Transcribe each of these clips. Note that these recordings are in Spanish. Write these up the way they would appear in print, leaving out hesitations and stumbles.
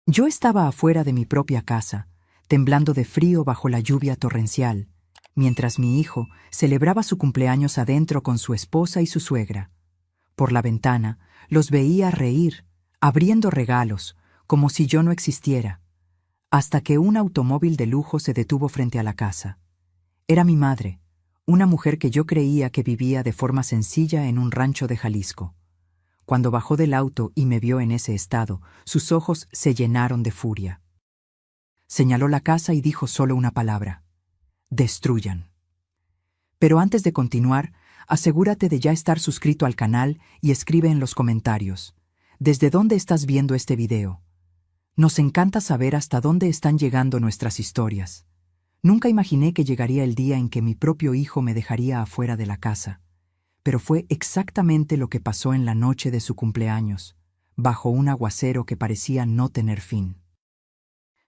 Yo estaba afuera de mi propia casa, temblando de frío bajo la lluvia torrencial, mientras mi hijo celebraba su cumpleaños adentro con su esposa y su suegra. Por la ventana los veía reír, abriendo regalos, como si yo no existiera, hasta que un automóvil de lujo se detuvo frente a la casa. Era mi madre, una mujer que yo creía que vivía de forma sencilla en un rancho de Jalisco. Cuando bajó del auto y me vio en ese estado, sus ojos se llenaron de furia. Señaló la casa y dijo solo una palabra: destruyan. Pero antes de continuar, asegúrate de ya estar suscrito al canal y escribe en los comentarios: ¿desde dónde estás viendo este video? Nos encanta saber hasta dónde están llegando nuestras historias. Nunca imaginé que llegaría el día en que mi propio hijo me dejaría afuera de la casa. Pero fue exactamente lo que pasó en la noche de su cumpleaños, bajo un aguacero que parecía no tener fin.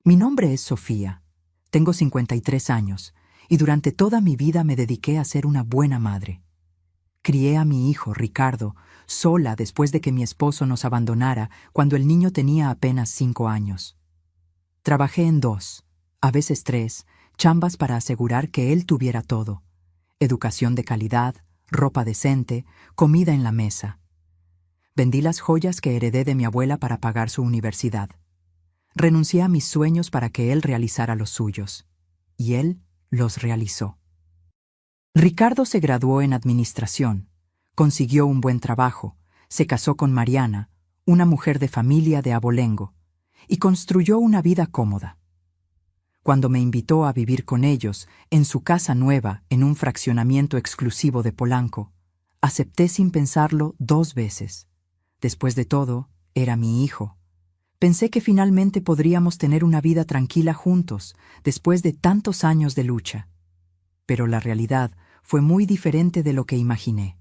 Mi nombre es Sofía, tengo 53 años, y durante toda mi vida me dediqué a ser una buena madre. Crié a mi hijo, Ricardo, sola después de que mi esposo nos abandonara cuando el niño tenía apenas 5 años. Trabajé en 2, a veces 3, chambas para asegurar que él tuviera todo: educación de calidad, ropa decente, comida en la mesa. Vendí las joyas que heredé de mi abuela para pagar su universidad. Renuncié a mis sueños para que él realizara los suyos, y él los realizó. Ricardo se graduó en administración, consiguió un buen trabajo, se casó con Mariana, una mujer de familia de abolengo, y construyó una vida cómoda. Cuando me invitó a vivir con ellos, en su casa nueva, en un fraccionamiento exclusivo de Polanco, acepté sin pensarlo 2 veces. Después de todo, era mi hijo. Pensé que finalmente podríamos tener una vida tranquila juntos, después de tantos años de lucha. Pero la realidad fue muy diferente de lo que imaginé.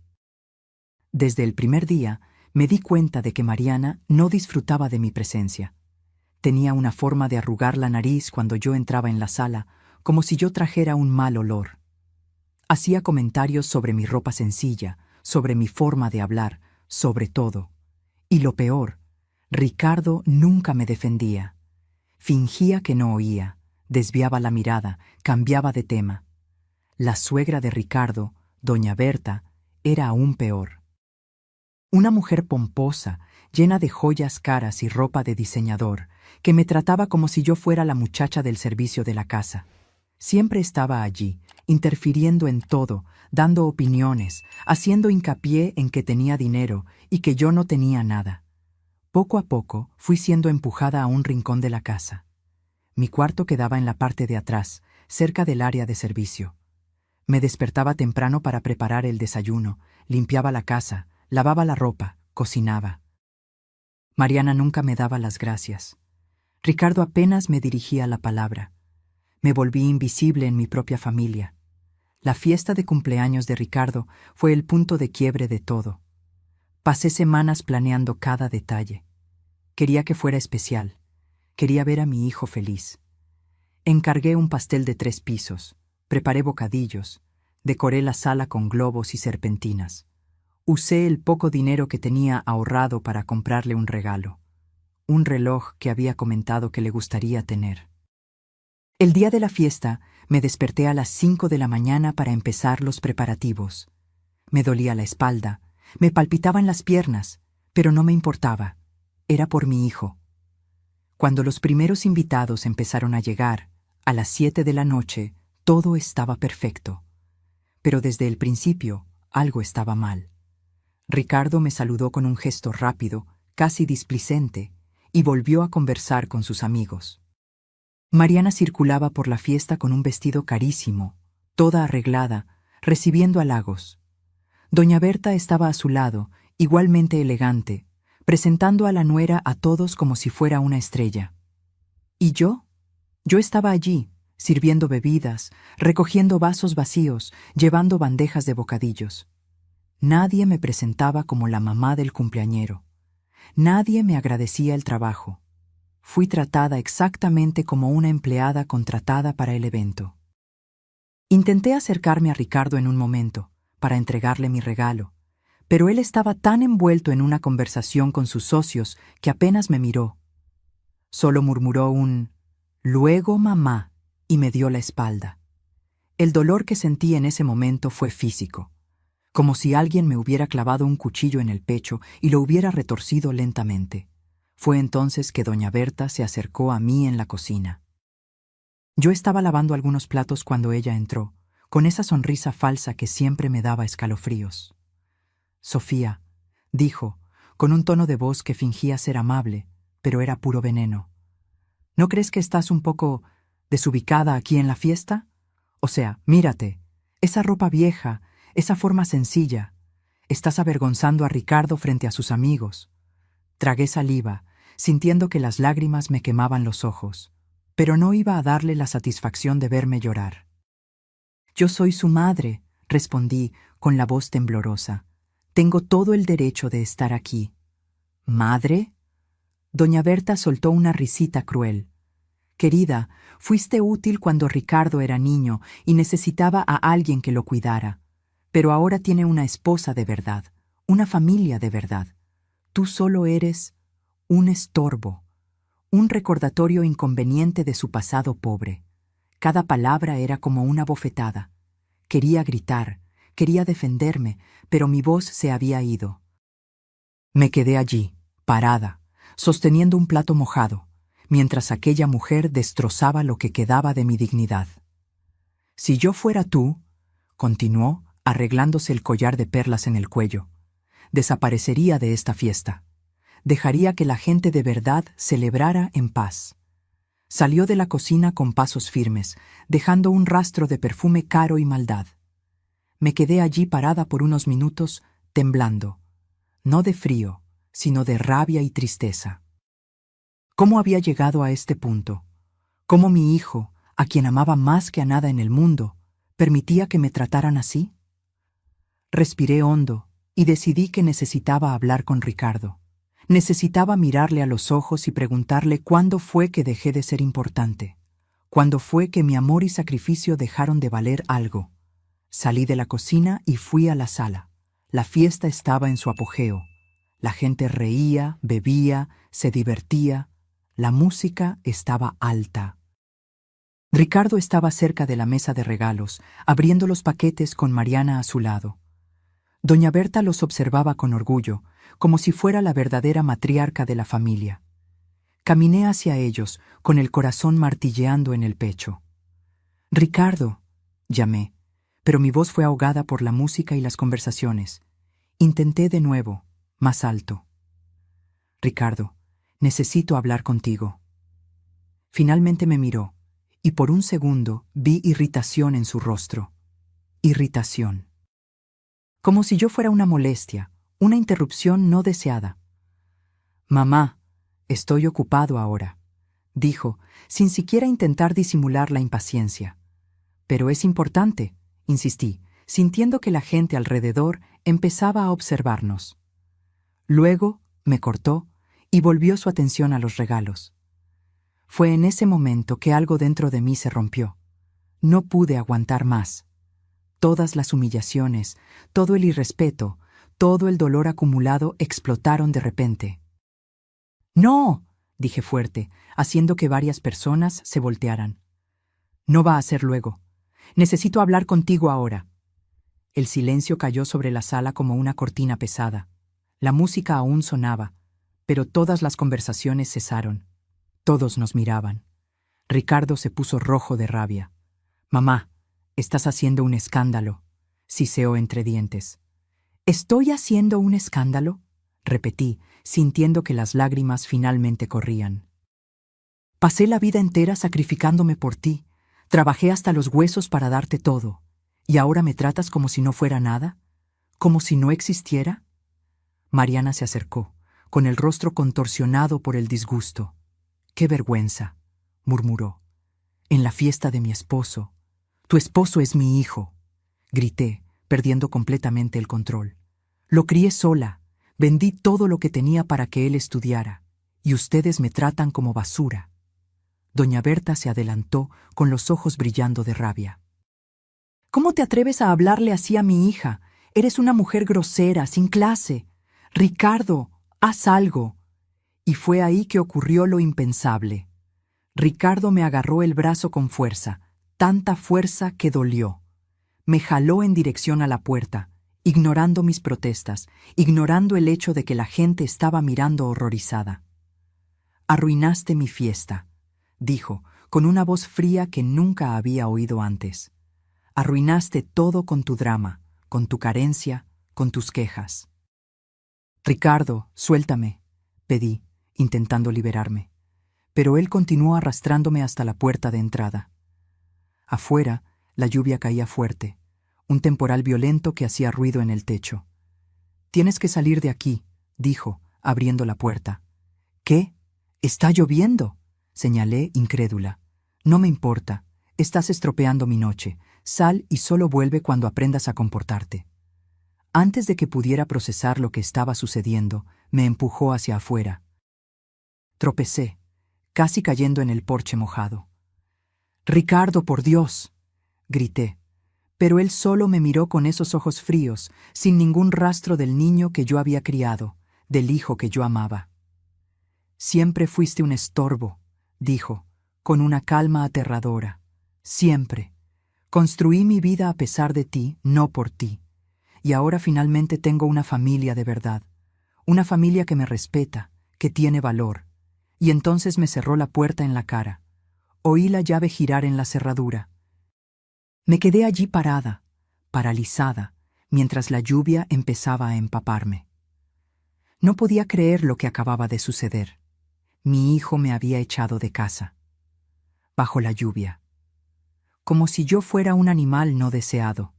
Desde el primer día, me di cuenta de que Mariana no disfrutaba de mi presencia. Tenía una forma de arrugar la nariz cuando yo entraba en la sala, como si yo trajera un mal olor. Hacía comentarios sobre mi ropa sencilla, sobre mi forma de hablar, sobre todo. Y lo peor, Ricardo nunca me defendía. Fingía que no oía, desviaba la mirada, cambiaba de tema. La suegra de Ricardo, doña Berta, era aún peor. Una mujer pomposa, llena de joyas caras y ropa de diseñador, que me trataba como si yo fuera la muchacha del servicio de la casa. Siempre estaba allí, interfiriendo en todo, dando opiniones, haciendo hincapié en que tenía dinero y que yo no tenía nada. Poco a poco fui siendo empujada a un rincón de la casa. Mi cuarto quedaba en la parte de atrás, cerca del área de servicio. Me despertaba temprano para preparar el desayuno, limpiaba la casa, lavaba la ropa, cocinaba. Mariana nunca me daba las gracias. Ricardo apenas me dirigía la palabra. Me volví invisible en mi propia familia. La fiesta de cumpleaños de Ricardo fue el punto de quiebre de todo. Pasé semanas planeando cada detalle. Quería que fuera especial. Quería ver a mi hijo feliz. Encargué un pastel de 3 pisos, preparé bocadillos, decoré la sala con globos y serpentinas. Usé el poco dinero que tenía ahorrado para comprarle un regalo, un reloj que había comentado que le gustaría tener. El día de la fiesta me desperté a las 5 de la mañana para empezar los preparativos. Me dolía la espalda, me palpitaban las piernas, pero no me importaba. Era por mi hijo. Cuando los primeros invitados empezaron a llegar, a las 7 de la noche, todo estaba perfecto. Pero desde el principio, algo estaba mal. Ricardo me saludó con un gesto rápido, casi displicente, y volvió a conversar con sus amigos. Mariana circulaba por la fiesta con un vestido carísimo, toda arreglada, recibiendo halagos. Doña Berta estaba a su lado, igualmente elegante, presentando a la nuera a todos como si fuera una estrella. ¿Y yo? Yo estaba allí, sirviendo bebidas, recogiendo vasos vacíos, llevando bandejas de bocadillos. Nadie me presentaba como la mamá del cumpleañero. Nadie me agradecía el trabajo. Fui tratada exactamente como una empleada contratada para el evento. Intenté acercarme a Ricardo en un momento, para entregarle mi regalo, pero él estaba tan envuelto en una conversación con sus socios que apenas me miró. Solo murmuró un «Luego, mamá», y me dio la espalda. El dolor que sentí en ese momento fue físico, como si alguien me hubiera clavado un cuchillo en el pecho y lo hubiera retorcido lentamente. Fue entonces que doña Berta se acercó a mí en la cocina. Yo estaba lavando algunos platos cuando ella entró, con esa sonrisa falsa que siempre me daba escalofríos. «Sofía», dijo, con un tono de voz que fingía ser amable, pero era puro veneno. ¿No crees que estás un poco desubicada aquí en la fiesta? O sea, mírate, esa ropa vieja, esa forma sencilla. Estás avergonzando a Ricardo frente a sus amigos. Tragué saliva, sintiendo que las lágrimas me quemaban los ojos, pero no iba a darle la satisfacción de verme llorar. «Yo soy su madre», respondí con la voz temblorosa. «Tengo todo el derecho de estar aquí». «¿Madre?». Doña Berta soltó una risita cruel. «Querida, fuiste útil cuando Ricardo era niño y necesitaba a alguien que lo cuidara. Pero ahora tiene una esposa de verdad, una familia de verdad. Tú solo eres un estorbo, un recordatorio inconveniente de su pasado pobre». Cada palabra era como una bofetada. Quería gritar, quería defenderme, pero mi voz se había ido. Me quedé allí, parada, sosteniendo un plato mojado, mientras aquella mujer destrozaba lo que quedaba de mi dignidad. «Si yo fuera tú», continuó, arreglándose el collar de perlas en el cuello, «desaparecería de esta fiesta. Dejaría que la gente de verdad celebrara en paz». Salió de la cocina con pasos firmes, dejando un rastro de perfume caro y maldad. Me quedé allí parada por unos minutos, temblando, no de frío, sino de rabia y tristeza. ¿Cómo había llegado a este punto? ¿Cómo mi hijo, a quien amaba más que a nada en el mundo, permitía que me trataran así? Respiré hondo y decidí que necesitaba hablar con Ricardo. Necesitaba mirarle a los ojos y preguntarle cuándo fue que dejé de ser importante, cuándo fue que mi amor y sacrificio dejaron de valer algo. Salí de la cocina y fui a la sala. La fiesta estaba en su apogeo. La gente reía, bebía, se divertía. La música estaba alta. Ricardo estaba cerca de la mesa de regalos, abriendo los paquetes con Mariana a su lado. Doña Berta los observaba con orgullo, como si fuera la verdadera matriarca de la familia. Caminé hacia ellos, con el corazón martilleando en el pecho. «Ricardo», llamé, pero mi voz fue ahogada por la música y las conversaciones. Intenté de nuevo, más alto. «Ricardo, necesito hablar contigo». Finalmente me miró, y por un segundo vi irritación en su rostro. Irritación. Como si yo fuera una molestia, una interrupción no deseada. «Mamá, estoy ocupado ahora», dijo, sin siquiera intentar disimular la impaciencia. «Pero es importante», insistí, sintiendo que la gente alrededor empezaba a observarnos. Luego me cortó y volvió su atención a los regalos. Fue en ese momento que algo dentro de mí se rompió. No pude aguantar más. Todas las humillaciones, todo el irrespeto, todo el dolor acumulado explotaron de repente. «No», dije fuerte, haciendo que varias personas se voltearan. «No va a ser luego. Necesito hablar contigo ahora». El silencio cayó sobre la sala como una cortina pesada. La música aún sonaba, pero todas las conversaciones cesaron. Todos nos miraban. Ricardo se puso rojo de rabia. «Mamá, estás haciendo un escándalo», siseó entre dientes. «¿Estoy haciendo un escándalo?», repetí, sintiendo que las lágrimas finalmente corrían. «Pasé la vida entera sacrificándome por ti. Trabajé hasta los huesos para darte todo. ¿Y ahora me tratas como si no fuera nada? ¿Como si no existiera?». Mariana se acercó, con el rostro contorsionado por el disgusto. «Qué vergüenza», murmuró. «En la fiesta de mi esposo. Tu esposo es mi hijo», grité, perdiendo completamente el control. «Lo crié sola, vendí todo lo que tenía para que él estudiara, y ustedes me tratan como basura». Doña Berta se adelantó, con los ojos brillando de rabia. «¿Cómo te atreves a hablarle así a mi hija? Eres una mujer grosera, sin clase. Ricardo, haz algo». Y fue ahí que ocurrió lo impensable. Ricardo me agarró el brazo con fuerza, tanta fuerza que dolió. Me jaló en dirección a la puerta, ignorando mis protestas, ignorando el hecho de que la gente estaba mirando horrorizada. «Arruinaste mi fiesta», dijo, con una voz fría que nunca había oído antes. «Arruinaste todo con tu drama, con tu carencia, con tus quejas». «Ricardo, suéltame», pedí, intentando liberarme. Pero él continuó arrastrándome hasta la puerta de entrada. Afuera, la lluvia caía fuerte, un temporal violento que hacía ruido en el techo. «Tienes que salir de aquí», dijo, abriendo la puerta. «¿Qué? ¿Está lloviendo?», señalé, incrédula. «No me importa. Estás estropeando mi noche. Sal y solo vuelve cuando aprendas a comportarte». Antes de que pudiera procesar lo que estaba sucediendo, me empujó hacia afuera. Tropecé, casi cayendo en el porche mojado. «Ricardo, por Dios», grité, pero él solo me miró con esos ojos fríos, sin ningún rastro del niño que yo había criado, del hijo que yo amaba. «Siempre fuiste un estorbo», dijo, con una calma aterradora. «Siempre. Construí mi vida a pesar de ti, no por ti. Y ahora finalmente tengo una familia de verdad, una familia que me respeta, que tiene valor». Y entonces me cerró la puerta en la cara. Oí la llave girar en la cerradura. Me quedé allí parada, paralizada, mientras la lluvia empezaba a empaparme. No podía creer lo que acababa de suceder. Mi hijo me había echado de casa. Bajo la lluvia. Como si yo fuera un animal no deseado.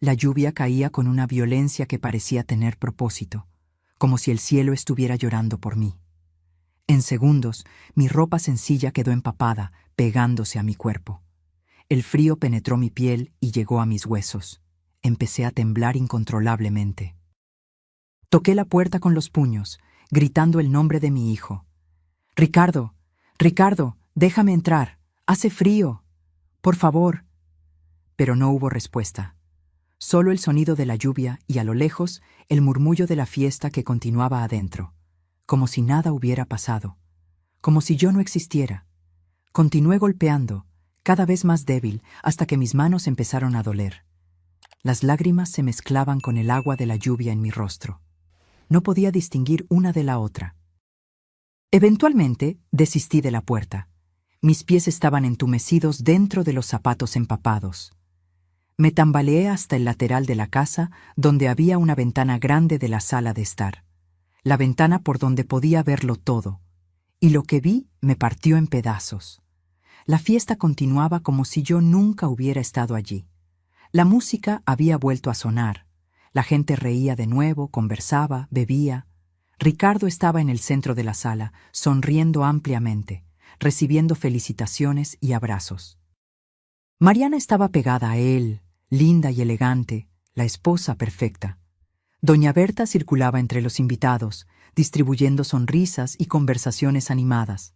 La lluvia caía con una violencia que parecía tener propósito, como si el cielo estuviera llorando por mí. En segundos, mi ropa sencilla quedó empapada, pegándose a mi cuerpo. El frío penetró mi piel y llegó a mis huesos. Empecé a temblar incontrolablemente. Toqué la puerta con los puños, gritando el nombre de mi hijo. «Ricardo, Ricardo, déjame entrar. Hace frío. Por favor». Pero no hubo respuesta. Solo el sonido de la lluvia y a lo lejos el murmullo de la fiesta que continuaba adentro, como si nada hubiera pasado, como si yo no existiera. Continué golpeando, cada vez más débil, hasta que mis manos empezaron a doler. Las lágrimas se mezclaban con el agua de la lluvia en mi rostro. No podía distinguir una de la otra. Eventualmente, desistí de la puerta. Mis pies estaban entumecidos dentro de los zapatos empapados. Me tambaleé hasta el lateral de la casa, donde había una ventana grande de la sala de estar. La ventana por donde podía verlo todo. Y lo que vi me partió en pedazos. La fiesta continuaba como si yo nunca hubiera estado allí. La música había vuelto a sonar. La gente reía de nuevo, conversaba, bebía. Ricardo estaba en el centro de la sala, sonriendo ampliamente, recibiendo felicitaciones y abrazos. Mariana estaba pegada a él, linda y elegante, la esposa perfecta. Doña Berta circulaba entre los invitados, distribuyendo sonrisas y conversaciones animadas.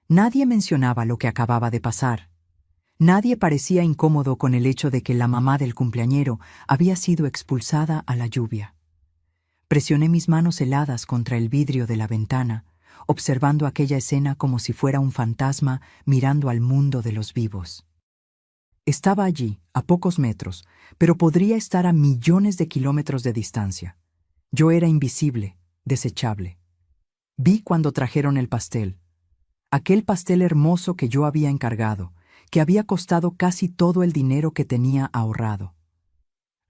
Nadie mencionaba lo que acababa de pasar. Nadie parecía incómodo con el hecho de que la mamá del cumpleañero había sido expulsada a la lluvia. Presioné mis manos heladas contra el vidrio de la ventana, observando aquella escena como si fuera un fantasma mirando al mundo de los vivos. Estaba allí, a pocos metros, pero podría estar a millones de kilómetros de distancia. Yo era invisible, desechable. Vi cuando trajeron el pastel. Aquel pastel hermoso que yo había encargado, que había costado casi todo el dinero que tenía ahorrado.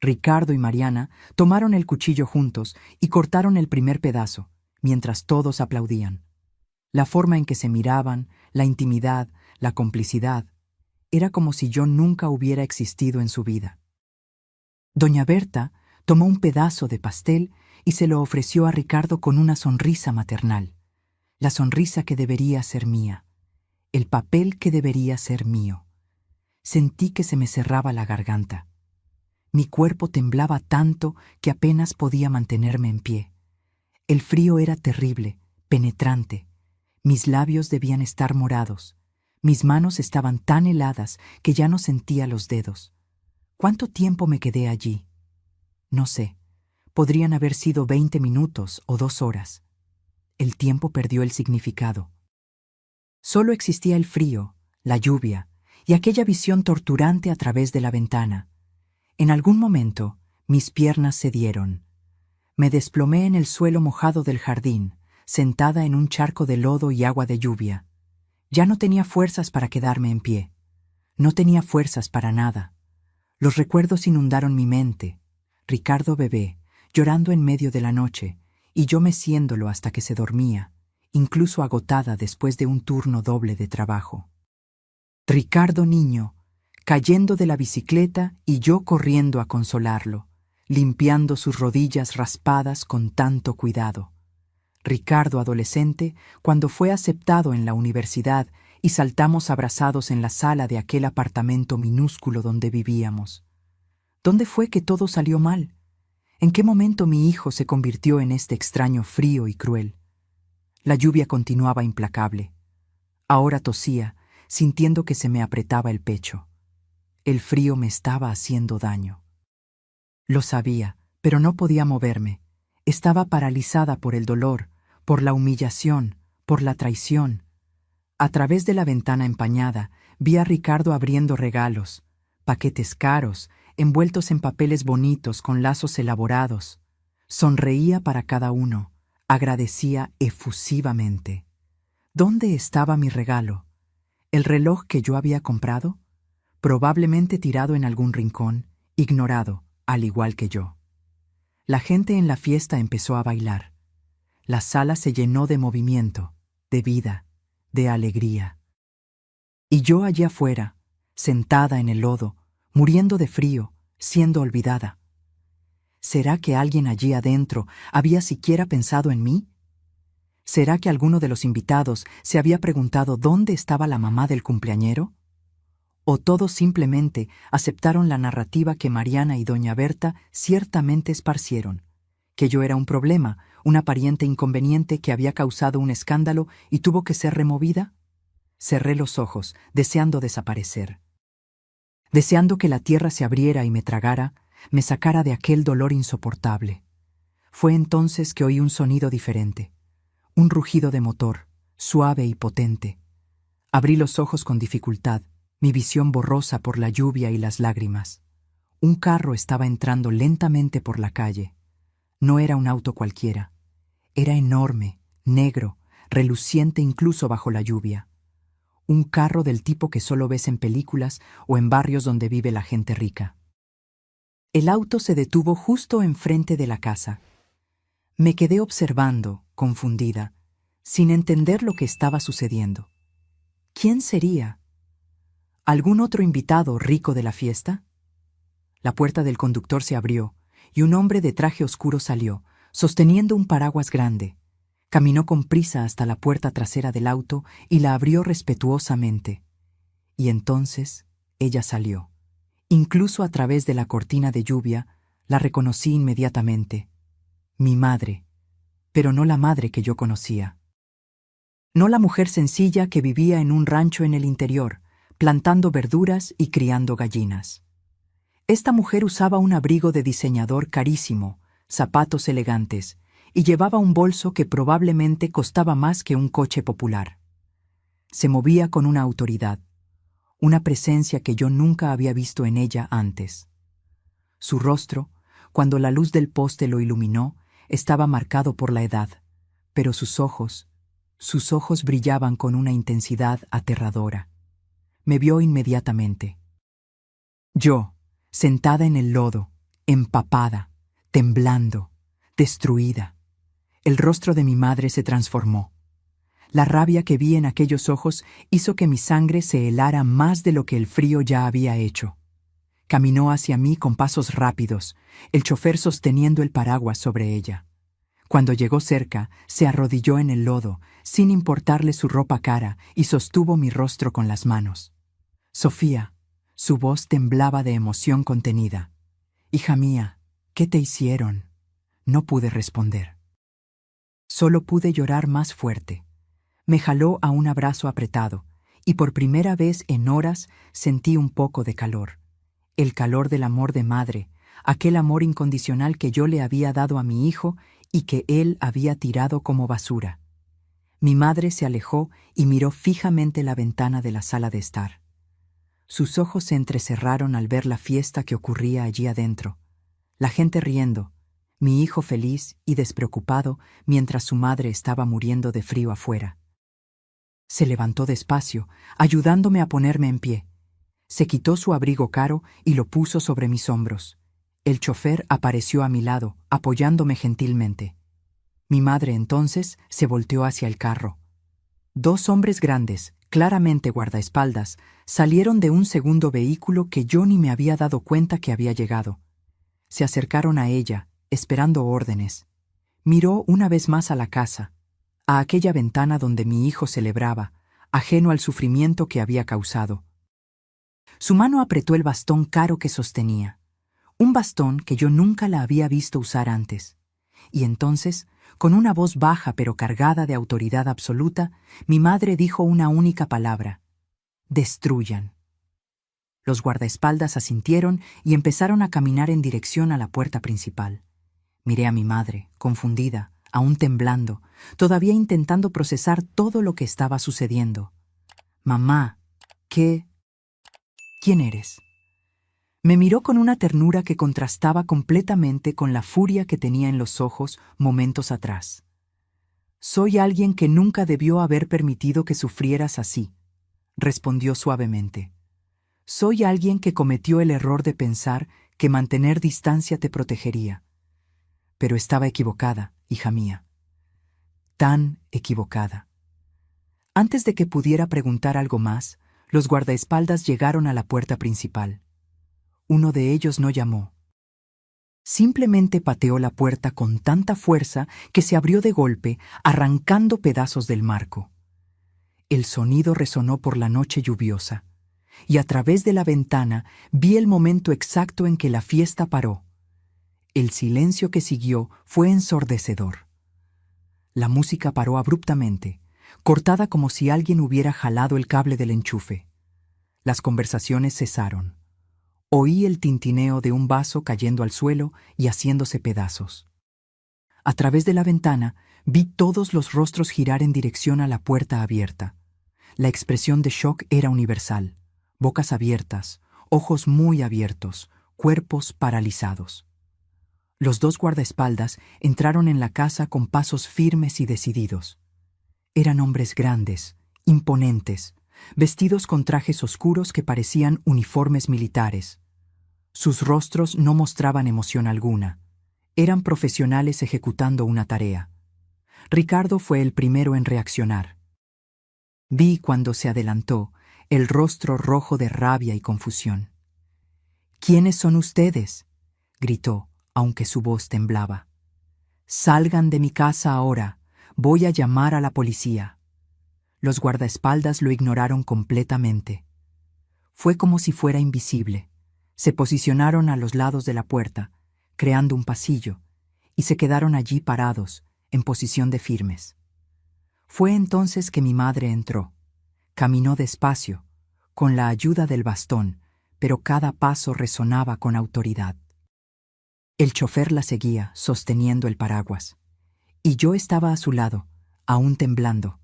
Ricardo y Mariana tomaron el cuchillo juntos y cortaron el primer pedazo, mientras todos aplaudían. La forma en que se miraban, la intimidad, la complicidad, era como si yo nunca hubiera existido en su vida. Doña Berta tomó un pedazo de pastel y se lo ofreció a Ricardo con una sonrisa maternal, la sonrisa que debería ser mía, el papel que debería ser mío. Sentí que se me cerraba la garganta. Mi cuerpo temblaba tanto que apenas podía mantenerme en pie. El frío era terrible, penetrante. Mis labios debían estar morados. Mis manos estaban tan heladas que ya no sentía los dedos. ¿Cuánto tiempo me quedé allí? No sé. Podrían haber sido 20 minutos o 2 horas. el tiempo perdió el significado. Solo existía el frío, la lluvia y aquella visión torturante a través de la ventana. En algún momento, mis piernas cedieron. Me desplomé en el suelo mojado del jardín, sentada en un charco de lodo y agua de lluvia. Ya no tenía fuerzas para quedarme en pie. No tenía fuerzas para nada. Los recuerdos inundaron mi mente. Ricardo bebé, llorando en medio de la noche, y yo meciéndolo hasta que se dormía, incluso agotada después de un turno doble de trabajo. Ricardo niño, cayendo de la bicicleta y yo corriendo a consolarlo, limpiando sus rodillas raspadas con tanto cuidado. Ricardo adolescente cuando fue aceptado en la universidad y saltamos abrazados en la sala de aquel apartamento minúsculo donde vivíamos. ¿Dónde fue que todo salió mal? ¿En qué momento mi hijo se convirtió en este extraño frío y cruel? La lluvia continuaba implacable. Ahora tosía, sintiendo que se me apretaba el pecho. El frío me estaba haciendo daño. Lo sabía, pero no podía moverme. Estaba paralizada por el dolor, por la humillación, por la traición. A través de la ventana empañada, vi a Ricardo abriendo regalos, paquetes caros, envueltos en papeles bonitos con lazos elaborados. Sonreía para cada uno, agradecía efusivamente. ¿Dónde estaba mi regalo? ¿El reloj que yo había comprado? Probablemente tirado en algún rincón, ignorado, al igual que yo. La gente en la fiesta empezó a bailar. La sala se llenó de movimiento, de vida, de alegría. Y yo allí afuera, sentada en el lodo, muriendo de frío, siendo olvidada. ¿Será que alguien allí adentro había siquiera pensado en mí? ¿Será que alguno de los invitados se había preguntado dónde estaba la mamá del cumpleañero? ¿O todos simplemente aceptaron la narrativa que Mariana y doña Berta ciertamente esparcieron, que yo era un problema, una pariente inconveniente que había causado un escándalo y tuvo que ser removida? Cerré los ojos, deseando desaparecer. Deseando que la tierra se abriera y me tragara, me sacara de aquel dolor insoportable. Fue entonces que oí un sonido diferente, un rugido de motor, suave y potente. Abrí los ojos con dificultad, mi visión borrosa por la lluvia y las lágrimas. Un carro estaba entrando lentamente por la calle. No era un auto cualquiera. Era enorme, negro, reluciente incluso bajo la lluvia. Un carro del tipo que solo ves en películas o en barrios donde vive la gente rica. El auto se detuvo justo enfrente de la casa. Me quedé observando, confundida, sin entender lo que estaba sucediendo. ¿Quién sería? ¿Algún otro invitado rico de la fiesta? La puerta del conductor se abrió y un hombre de traje oscuro salió, sosteniendo un paraguas grande. Caminó con prisa hasta la puerta trasera del auto y la abrió respetuosamente. Y entonces ella salió. Incluso a través de la cortina de lluvia, la reconocí inmediatamente. Mi madre, pero no la madre que yo conocía. No la mujer sencilla que vivía en un rancho en el interior, plantando verduras y criando gallinas. Esta mujer usaba un abrigo de diseñador carísimo, zapatos elegantes, y llevaba un bolso que probablemente costaba más que un coche popular. Se movía con una autoridad, una presencia que yo nunca había visto en ella antes. Su rostro, cuando la luz del poste lo iluminó, estaba marcado por la edad, pero sus ojos brillaban con una intensidad aterradora. Me vio inmediatamente. Yo, sentada en el lodo, empapada, temblando, destruida. El rostro de mi madre se transformó. La rabia que vi en aquellos ojos hizo que mi sangre se helara más de lo que el frío ya había hecho. Caminó hacia mí con pasos rápidos, el chofer sosteniendo el paraguas sobre ella. Cuando llegó cerca, se arrodilló en el lodo, sin importarle su ropa cara, y sostuvo mi rostro con las manos. Sofía, su voz temblaba de emoción contenida. Hija mía, ¿qué te hicieron? No pude responder. Solo pude llorar más fuerte. Me jaló a un abrazo apretado, y por primera vez en horas sentí un poco de calor. El calor del amor de madre, aquel amor incondicional que yo le había dado a mi hijo y que él había tirado como basura. Mi madre se alejó y miró fijamente la ventana de la sala de estar. Sus ojos se entrecerraron al ver la fiesta que ocurría allí adentro. La gente riendo, mi hijo feliz y despreocupado mientras su madre estaba muriendo de frío afuera. Se levantó despacio, ayudándome a ponerme en pie. Se quitó su abrigo caro y lo puso sobre mis hombros. El chofer apareció a mi lado, apoyándome gentilmente. Mi madre entonces se volteó hacia el carro. Dos hombres grandes, claramente guardaespaldas, salieron de un segundo vehículo que yo ni me había dado cuenta que había llegado. Se acercaron a ella, esperando órdenes. Miró una vez más a la casa, a aquella ventana donde mi hijo celebraba, ajeno al sufrimiento que había causado. Su mano apretó el bastón caro que sostenía, un bastón que yo nunca la había visto usar antes. Y entonces, con una voz baja pero cargada de autoridad absoluta, mi madre dijo una única palabra: «Destruyan». Los guardaespaldas asintieron y empezaron a caminar en dirección a la puerta principal. Miré a mi madre, confundida, aún temblando, todavía intentando procesar todo lo que estaba sucediendo. «Mamá, ¿quién eres?». Me miró con una ternura que contrastaba completamente con la furia que tenía en los ojos momentos atrás. «Soy alguien que nunca debió haber permitido que sufrieras así», respondió suavemente. «Soy alguien que cometió el error de pensar que mantener distancia te protegería. Pero estaba equivocada, hija mía. Tan equivocada». Antes de que pudiera preguntar algo más, los guardaespaldas llegaron a la puerta principal. Uno de ellos no llamó. Simplemente pateó la puerta con tanta fuerza que se abrió de golpe, arrancando pedazos del marco. El sonido resonó por la noche lluviosa, y a través de la ventana vi el momento exacto en que la fiesta paró. El silencio que siguió fue ensordecedor. La música paró abruptamente, cortada como si alguien hubiera jalado el cable del enchufe. Las conversaciones cesaron. Oí el tintineo de un vaso cayendo al suelo y haciéndose pedazos. A través de la ventana vi todos los rostros girar en dirección a la puerta abierta. La expresión de shock era universal: bocas abiertas, ojos muy abiertos, cuerpos paralizados. Los dos guardaespaldas entraron en la casa con pasos firmes y decididos. Eran hombres grandes, imponentes, vestidos con trajes oscuros que parecían uniformes militares. Sus rostros no mostraban emoción alguna. Eran profesionales ejecutando una tarea. Ricardo fue el primero en reaccionar. Vi cuando se adelantó el rostro rojo de rabia y confusión. «¿Quiénes son ustedes?», gritó, aunque su voz temblaba. «Salgan de mi casa ahora. Voy a llamar a la policía». Los guardaespaldas lo ignoraron completamente. Fue como si fuera invisible. Se posicionaron a los lados de la puerta, creando un pasillo, y se quedaron allí parados, en posición de firmes. Fue entonces que mi madre entró. Caminó despacio, con la ayuda del bastón, pero cada paso resonaba con autoridad. El chofer la seguía, sosteniendo el paraguas. Y yo estaba a su lado, aún temblando,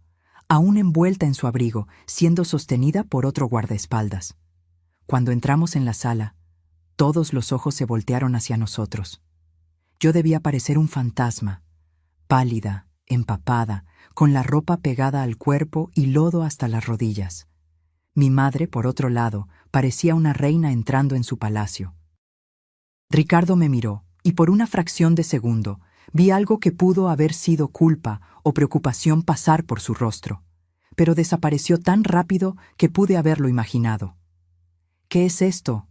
aún envuelta en su abrigo, siendo sostenida por otro guardaespaldas. Cuando entramos en la sala, todos los ojos se voltearon hacia nosotros. Yo debía parecer un fantasma, pálida, empapada, con la ropa pegada al cuerpo y lodo hasta las rodillas. Mi madre, por otro lado, parecía una reina entrando en su palacio. Ricardo me miró, y por una fracción de segundo vi algo que pudo haber sido culpa o preocupación pasar por su rostro, pero desapareció tan rápido que pude haberlo imaginado. «¿Qué es esto?»,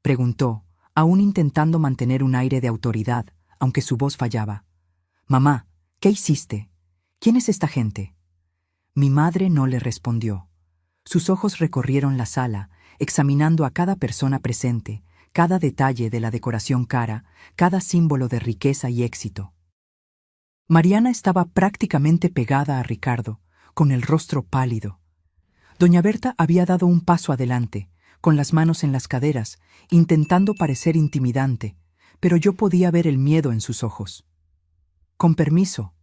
preguntó, aún intentando mantener un aire de autoridad, aunque su voz fallaba. «Mamá, ¿qué hiciste? ¿Quién es esta gente?». Mi madre no le respondió. Sus ojos recorrieron la sala, examinando a cada persona presente, cada detalle de la decoración cara, cada símbolo de riqueza y éxito. Mariana estaba prácticamente pegada a Ricardo, con el rostro pálido. Doña Berta había dado un paso adelante, con las manos en las caderas, intentando parecer intimidante, pero yo podía ver el miedo en sus ojos. «Con permiso»,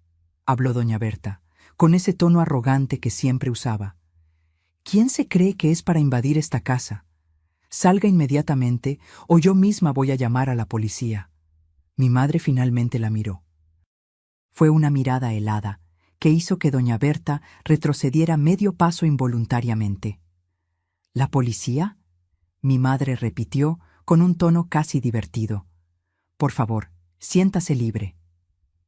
habló doña Berta, con ese tono arrogante que siempre usaba. ¿Quién se cree que es para invadir esta casa? Salga inmediatamente o yo misma voy a llamar a la policía. Mi madre finalmente la miró. Fue una mirada helada que hizo que doña Berta retrocediera medio paso involuntariamente. ¿La policía?, mi madre repitió con un tono casi divertido. Por favor, siéntase libre.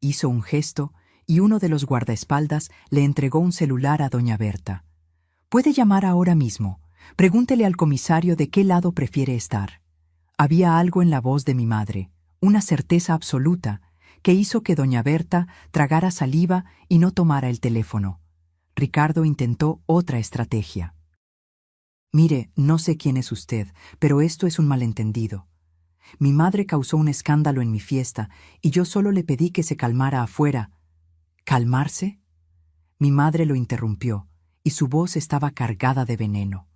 Hizo un gesto y uno de los guardaespaldas le entregó un celular a doña Berta. Puede llamar ahora mismo. Pregúntele al comisario de qué lado prefiere estar. Había algo en la voz de mi madre, una certeza absoluta, que hizo que doña Berta tragara saliva y no tomara el teléfono. Ricardo intentó otra estrategia. Mire, no sé quién es usted, pero esto es un malentendido. Mi madre causó un escándalo en mi fiesta y yo solo le pedí que se calmara afuera. ¿Calmarse? Mi madre lo interrumpió y su voz estaba cargada de veneno.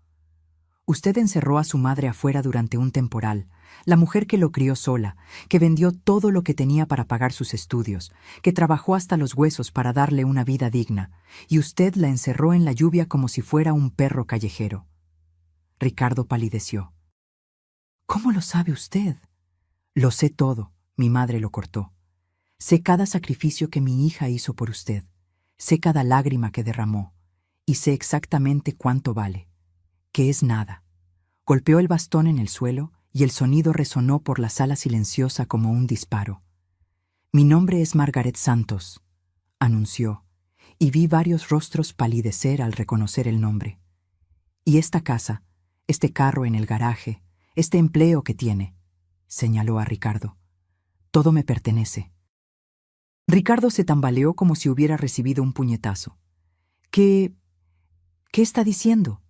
Usted encerró a su madre afuera durante un temporal, la mujer que lo crió sola, que vendió todo lo que tenía para pagar sus estudios, que trabajó hasta los huesos para darle una vida digna, y usted la encerró en la lluvia como si fuera un perro callejero. Ricardo palideció. ¿Cómo lo sabe usted? Lo sé todo, mi madre lo cortó. Sé cada sacrificio que mi hija hizo por usted, sé cada lágrima que derramó, y sé exactamente cuánto vale, que es nada. Golpeó el bastón en el suelo y el sonido resonó por la sala silenciosa como un disparo. Mi nombre es Margaret Santos, anunció, y vi varios rostros palidecer al reconocer el nombre. Y esta casa, este carro en el garaje, este empleo que tiene, señaló a Ricardo. Todo me pertenece. Ricardo se tambaleó como si hubiera recibido un puñetazo. ¿Qué está diciendo?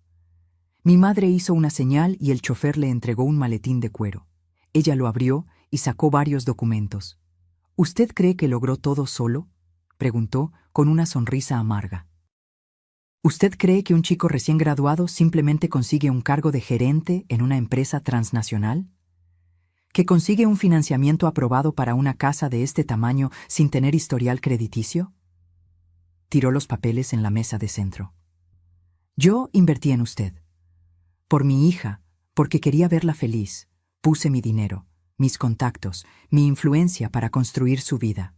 Mi madre hizo una señal y el chofer le entregó un maletín de cuero. Ella lo abrió y sacó varios documentos. ¿Usted cree que logró todo solo?, preguntó con una sonrisa amarga. ¿Usted cree que un chico recién graduado simplemente consigue un cargo de gerente en una empresa transnacional? ¿Que consigue un financiamiento aprobado para una casa de este tamaño sin tener historial crediticio? Tiró los papeles en la mesa de centro. Yo invertí en usted. Por mi hija, porque quería verla feliz, puse mi dinero, mis contactos, mi influencia para construir su vida.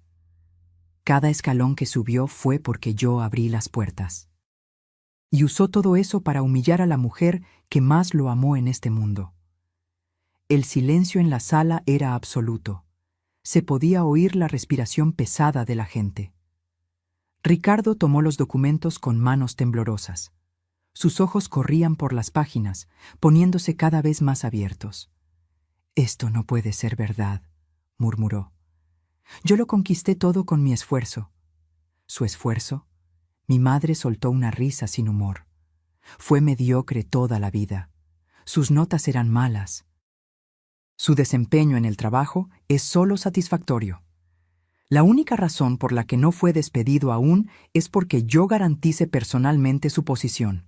Cada escalón que subió fue porque yo abrí las puertas. Y usó todo eso para humillar a la mujer que más lo amó en este mundo. El silencio en la sala era absoluto. Se podía oír la respiración pesada de la gente. Ricardo tomó los documentos con manos temblorosas. Sus ojos corrían por las páginas, poniéndose cada vez más abiertos. «Esto no puede ser verdad», murmuró. «Yo lo conquisté todo con mi esfuerzo». ¿Su esfuerzo? Mi madre soltó una risa sin humor. Fue mediocre toda la vida. Sus notas eran malas. Su desempeño en el trabajo es solo satisfactorio. La única razón por la que no fue despedido aún es porque yo garantice personalmente su posición.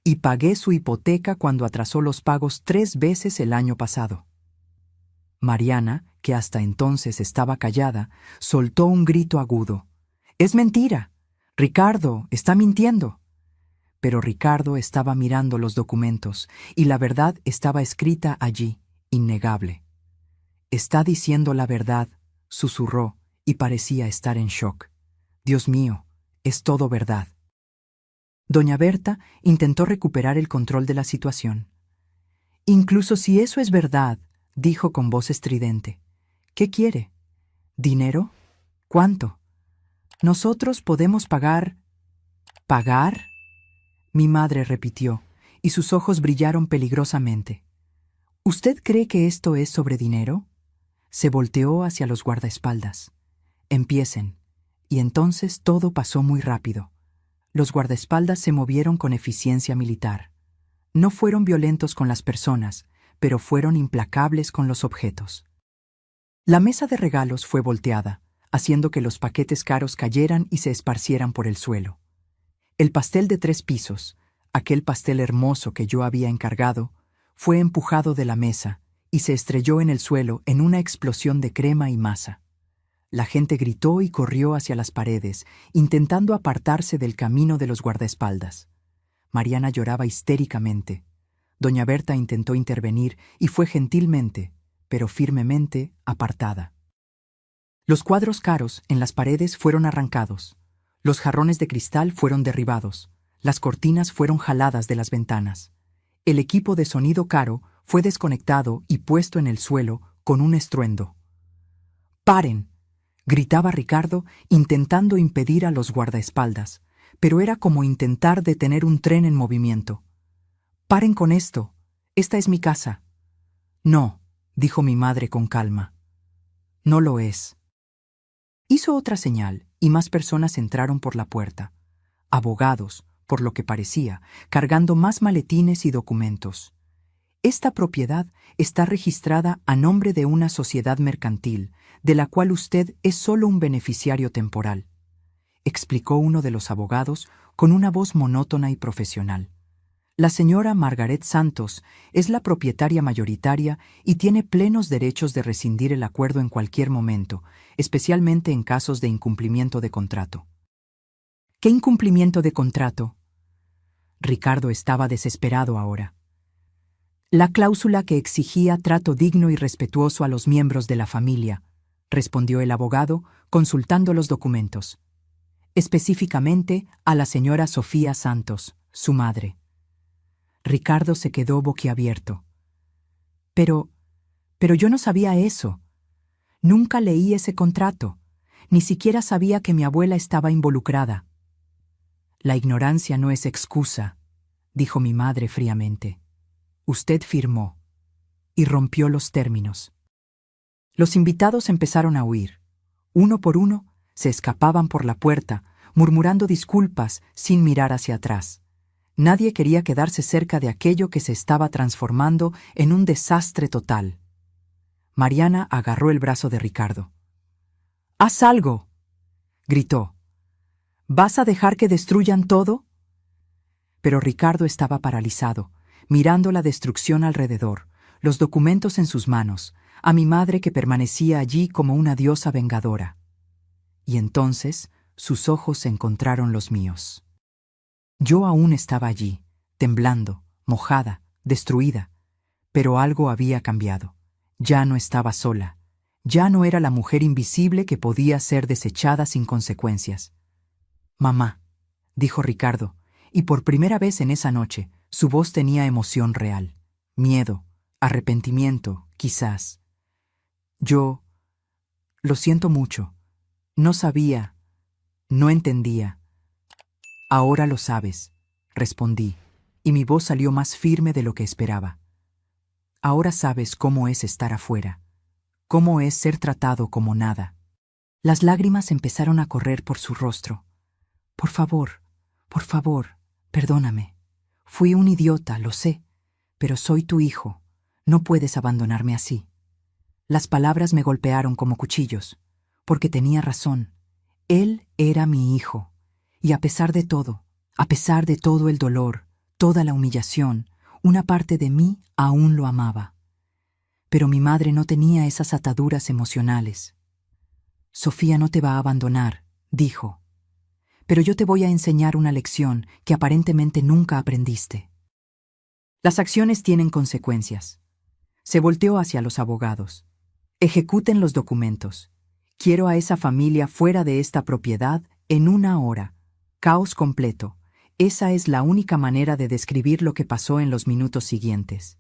Y pagué su hipoteca cuando atrasó los pagos 3 veces el año pasado. Mariana, que hasta entonces estaba callada, soltó un grito agudo. «¡Es mentira! Ricardo está mintiendo». Pero Ricardo estaba mirando los documentos y la verdad estaba escrita allí, innegable. «Está diciendo la verdad», susurró, y parecía estar en shock. «Dios mío, es todo verdad». Doña Berta intentó recuperar el control de la situación. «Incluso si eso es verdad», dijo con voz estridente. «¿Qué quiere? ¿Dinero? ¿Cuánto? Nosotros podemos pagar». «¿Pagar?», mi madre repitió, y sus ojos brillaron peligrosamente. «¿Usted cree que esto es sobre dinero?». Se volteó hacia los guardaespaldas. «Empiecen». Y entonces todo pasó muy rápido. Los guardaespaldas se movieron con eficiencia militar. No fueron violentos con las personas, pero fueron implacables con los objetos. La mesa de regalos fue volteada, haciendo que los paquetes caros cayeran y se esparcieran por el suelo. El pastel de 3 pisos, aquel pastel hermoso que yo había encargado, fue empujado de la mesa y se estrelló en el suelo en una explosión de crema y masa. La gente gritó y corrió hacia las paredes, intentando apartarse del camino de los guardaespaldas. Mariana lloraba histéricamente. Doña Berta intentó intervenir y fue gentilmente, pero firmemente, apartada. Los cuadros caros en las paredes fueron arrancados. Los jarrones de cristal fueron derribados. Las cortinas fueron jaladas de las ventanas. El equipo de sonido caro fue desconectado y puesto en el suelo con un estruendo. ¡Paren!, gritaba Ricardo, intentando impedir a los guardaespaldas, pero era como intentar detener un tren en movimiento. «¡Paren con esto! Esta es mi casa». «No», dijo mi madre con calma. «No lo es». Hizo otra señal y más personas entraron por la puerta. Abogados, por lo que parecía, cargando más maletines y documentos. «Esta propiedad está registrada a nombre de una sociedad mercantil, de la cual usted es solo un beneficiario temporal», explicó uno de los abogados con una voz monótona y profesional. «La señora Margaret Santos es la propietaria mayoritaria y tiene plenos derechos de rescindir el acuerdo en cualquier momento, especialmente en casos de incumplimiento de contrato». «¿Qué incumplimiento de contrato?». Ricardo estaba desesperado ahora. «La cláusula que exigía trato digno y respetuoso a los miembros de la familia», respondió el abogado, consultando los documentos. «Específicamente a la señora Sofía Santos, su madre». Ricardo se quedó boquiabierto. Pero yo no sabía eso. Nunca leí ese contrato. Ni siquiera sabía que mi abuela estaba involucrada». «La ignorancia no es excusa», dijo mi madre fríamente. «Usted firmó y rompió los términos». Los invitados empezaron a huir. Uno por uno, se escapaban por la puerta, murmurando disculpas sin mirar hacia atrás. Nadie quería quedarse cerca de aquello que se estaba transformando en un desastre total. Mariana agarró el brazo de Ricardo. «¡Haz algo!», gritó. «¿Vas a dejar que destruyan todo?». Pero Ricardo estaba paralizado, mirando la destrucción alrededor, los documentos en sus manos, a mi madre que permanecía allí como una diosa vengadora. Y entonces sus ojos encontraron los míos. Yo aún estaba allí, temblando, mojada, destruida, pero algo había cambiado. Ya no estaba sola. Ya no era la mujer invisible que podía ser desechada sin consecuencias. «Mamá», dijo Ricardo, y por primera vez en esa noche su voz tenía emoción real. Miedo, arrepentimiento, quizás. «Yo lo siento mucho. No sabía, no entendía». «Ahora lo sabes», respondí, y mi voz salió más firme de lo que esperaba. «Ahora sabes cómo es estar afuera, cómo es ser tratado como nada». Las lágrimas empezaron a correr por su rostro. Por favor, perdóname. Fui un idiota, lo sé, pero soy tu hijo. No puedes abandonarme así». Las palabras me golpearon como cuchillos, porque tenía razón. Él era mi hijo, y a pesar de todo el dolor, toda la humillación, una parte de mí aún lo amaba. Pero mi madre no tenía esas ataduras emocionales. «Sofía no te va a abandonar», dijo. «Pero yo te voy a enseñar una lección que aparentemente nunca aprendiste. Las acciones tienen consecuencias». Se volteó hacia los abogados. «Ejecuten los documentos. Quiero a esa familia fuera de esta propiedad en 1 hora. Caos completo. Esa es la única manera de describir lo que pasó en los minutos siguientes».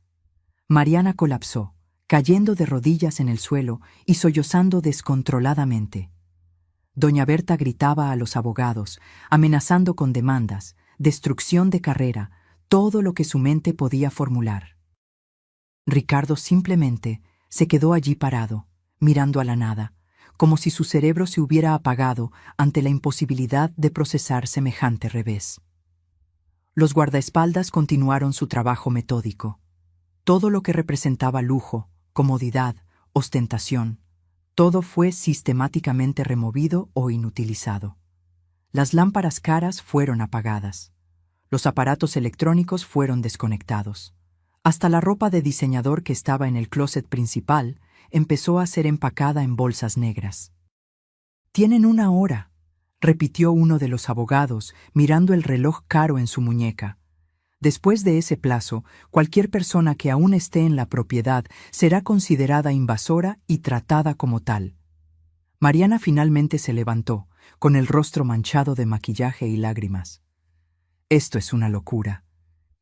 Mariana colapsó, cayendo de rodillas en el suelo y sollozando descontroladamente. Doña Berta gritaba a los abogados, amenazando con demandas, destrucción de carrera, todo lo que su mente podía formular. Ricardo simplemente se quedó allí parado, mirando a la nada, como si su cerebro se hubiera apagado ante la imposibilidad de procesar semejante revés. Los guardaespaldas continuaron su trabajo metódico. Todo lo que representaba lujo, comodidad, ostentación, todo fue sistemáticamente removido o inutilizado. Las lámparas caras fueron apagadas. Los aparatos electrónicos fueron desconectados. Hasta la ropa de diseñador que estaba en el closet principal empezó a ser empacada en bolsas negras. Tienen 1 hora, repitió uno de los abogados, mirando el reloj caro en su muñeca. Después de ese plazo, cualquier persona que aún esté en la propiedad será considerada invasora y tratada como tal. Mariana finalmente se levantó, con el rostro manchado de maquillaje y lágrimas. «Esto es una locura»,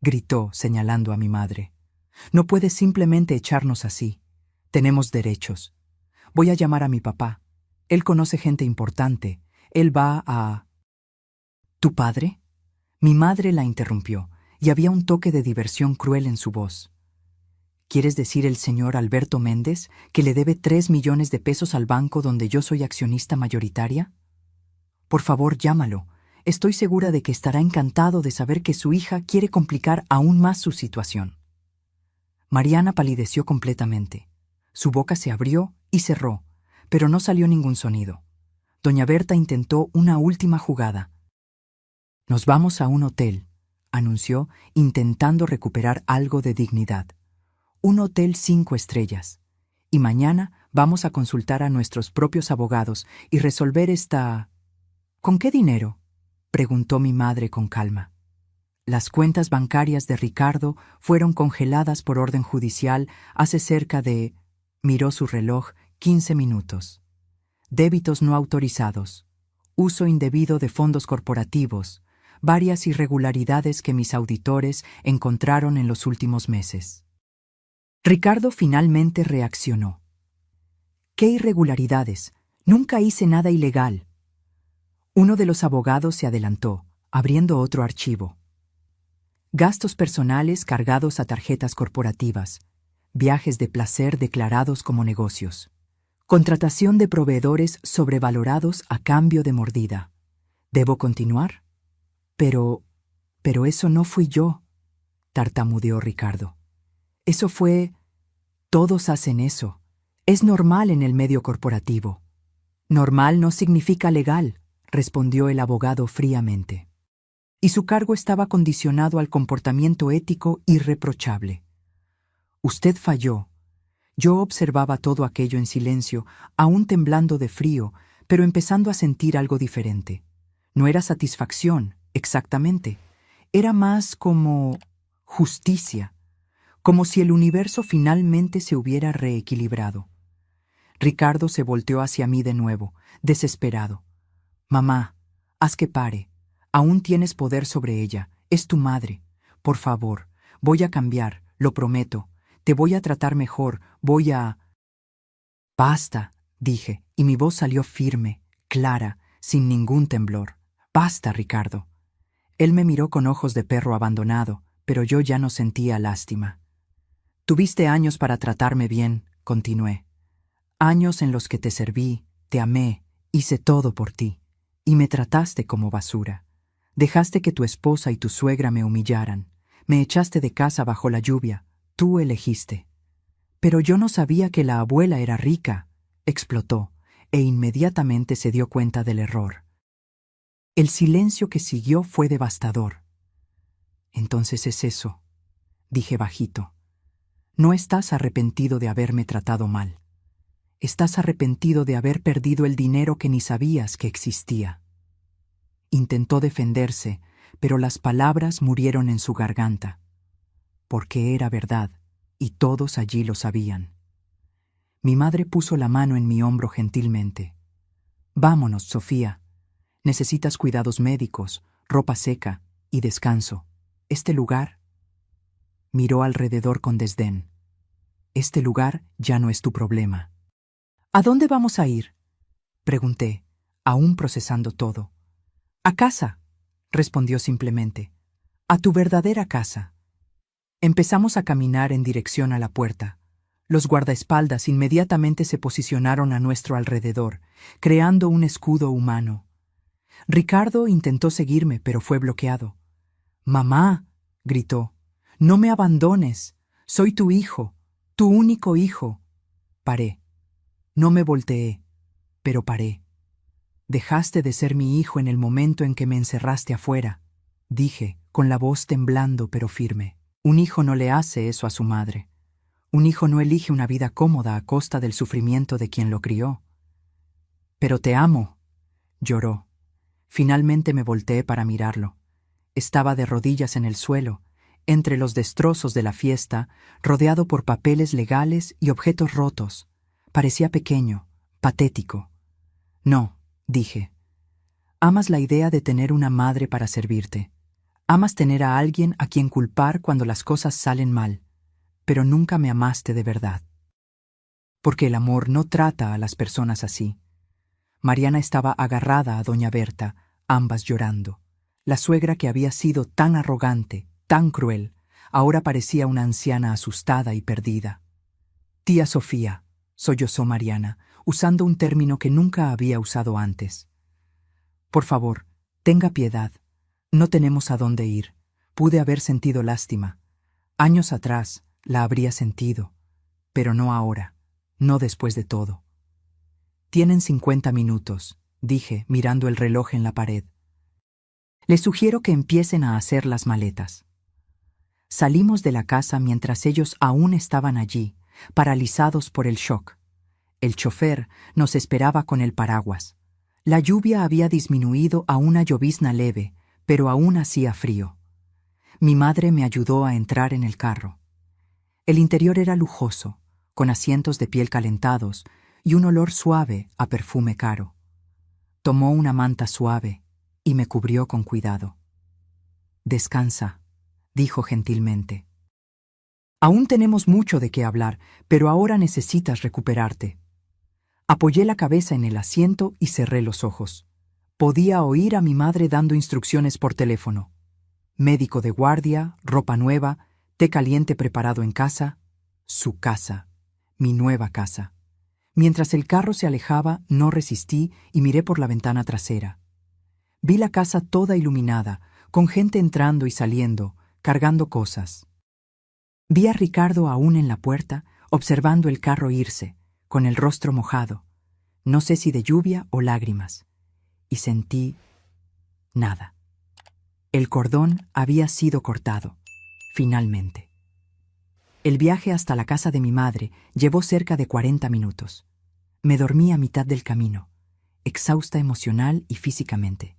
gritó, señalando a mi madre. «No puedes simplemente echarnos así. Tenemos derechos. Voy a llamar a mi papá. Él conoce gente importante. Él va a...» «¿Tu padre?». Mi madre la interrumpió, y había un toque de diversión cruel en su voz. «¿Quieres decir el señor Alberto Méndez, que le debe 3 millones de pesos al banco donde yo soy accionista mayoritaria? Por favor, llámalo. Estoy segura de que estará encantado de saber que su hija quiere complicar aún más su situación». Mariana palideció completamente. Su boca se abrió y cerró, pero no salió ningún sonido. Doña Berta intentó una última jugada. «Nos vamos a un hotel», anunció, intentando recuperar algo de dignidad. «Un hotel 5 estrellas. Y mañana vamos a consultar a nuestros propios abogados y resolver esta...». «¿Con qué dinero?», preguntó mi madre con calma. Las cuentas bancarias de Ricardo fueron congeladas por orden judicial hace cerca de... Miró su reloj, 15 minutos. Débitos no autorizados. Uso indebido de fondos corporativos. Varias irregularidades que mis auditores encontraron en los últimos meses. Ricardo finalmente reaccionó. «¿Qué irregularidades? Nunca hice nada ilegal». Uno de los abogados se adelantó, abriendo otro archivo. «Gastos personales cargados a tarjetas corporativas. Viajes de placer declarados como negocios. Contratación de proveedores sobrevalorados a cambio de mordida. ¿Debo continuar?». Pero eso no fui yo», tartamudeó Ricardo. «Eso fue... Todos hacen eso. Es normal en el medio corporativo». «Normal no significa legal», respondió el abogado fríamente. «Y su cargo estaba condicionado al comportamiento ético irreprochable. Usted falló. Yo observaba todo aquello en silencio, aún temblando de frío, pero empezando a sentir algo diferente. No era satisfacción, exactamente. Era más como justicia, como si el universo finalmente se hubiera reequilibrado». Ricardo se volteó hacia mí de nuevo, desesperado. «Mamá, haz que pare. Aún tienes poder sobre ella. Es tu madre. Por favor, voy a cambiar, lo prometo. Te voy a tratar mejor, voy a...». «Basta», dije, y mi voz salió firme, clara, sin ningún temblor. «Basta, Ricardo». Él me miró con ojos de perro abandonado, pero yo ya no sentía lástima. «Tuviste años para tratarme bien», continué. «Años en los que te serví, te amé, hice todo por ti. Y me trataste como basura. Dejaste que tu esposa y tu suegra me humillaran. Me echaste de casa bajo la lluvia. Tú elegiste». «Pero yo no sabía que la abuela era rica», explotó, e inmediatamente se dio cuenta del error. El silencio que siguió fue devastador. «Entonces es eso», dije bajito. «No estás arrepentido de haberme tratado mal. Estás arrepentido de haber perdido el dinero que ni sabías que existía». Intentó defenderse, pero las palabras murieron en su garganta. Porque era verdad, y todos allí lo sabían. Mi madre puso la mano en mi hombro gentilmente. «Vámonos, Sofía. Necesitas cuidados médicos, ropa seca y descanso. Este lugar...». Miró alrededor con desdén. «Este lugar ya no es tu problema». «¿A dónde vamos a ir?», pregunté, aún procesando todo. «A casa», respondió simplemente. «A tu verdadera casa». Empezamos a caminar en dirección a la puerta. Los guardaespaldas inmediatamente se posicionaron a nuestro alrededor, creando un escudo humano. Ricardo intentó seguirme, pero fue bloqueado. «Mamá», gritó, «no me abandones. Soy tu hijo, tu único hijo». Paré. No me volteé, pero paré. «Dejaste de ser mi hijo en el momento en que me encerraste afuera», dije, con la voz temblando pero firme. Un hijo no le hace eso a su madre. Un hijo no elige una vida cómoda a costa del sufrimiento de quien lo crió. «Pero te amo», Lloró. Finalmente me volteé para mirarlo. Estaba de rodillas en el suelo, entre los destrozos de la fiesta, rodeado por papeles legales y objetos rotos. Parecía pequeño, patético. No, dije. Amas la idea de tener una madre para servirte. Amas tener a alguien a quien culpar cuando las cosas salen mal, pero nunca me amaste de verdad. Porque el amor no trata a las personas así. Mariana estaba agarrada a doña Berta, ambas llorando. La suegra que había sido tan arrogante, tan cruel, ahora parecía una anciana asustada y perdida. Tía Sofía, sollozó Mariana, usando un término que nunca había usado antes. Por favor, tenga piedad. No tenemos a dónde ir. Pude haber sentido lástima. Años atrás la habría sentido, pero no ahora, no después de todo. Tienen 50 minutos, dije, mirando el reloj en la pared. Les sugiero que empiecen a hacer las maletas. Salimos de la casa mientras ellos aún estaban allí, paralizados por el shock. El chofer nos esperaba con el paraguas. La lluvia había disminuido a una llovizna leve, pero aún hacía frío. Mi madre me ayudó a entrar en el carro. El interior era lujoso, con asientos de piel calentados y un olor suave a perfume caro. Tomó una manta suave y me cubrió con cuidado. Descansa, dijo gentilmente. Aún tenemos mucho de qué hablar, pero ahora necesitas recuperarte. Apoyé la cabeza en el asiento y cerré los ojos. Podía oír a mi madre dando instrucciones por teléfono. Médico de guardia, ropa nueva, té caliente preparado en casa. Su casa, mi nueva casa. Mientras el carro se alejaba, no resistí y miré por la ventana trasera. Vi la casa toda iluminada, con gente entrando y saliendo, cargando cosas. Vi a Ricardo aún en la puerta, observando el carro irse, con el rostro mojado, no sé si de lluvia o lágrimas, y sentí nada. El cordón había sido cortado, finalmente. El viaje hasta la casa de mi madre llevó cerca de 40 minutos. Me dormí a mitad del camino, exhausta emocional y físicamente.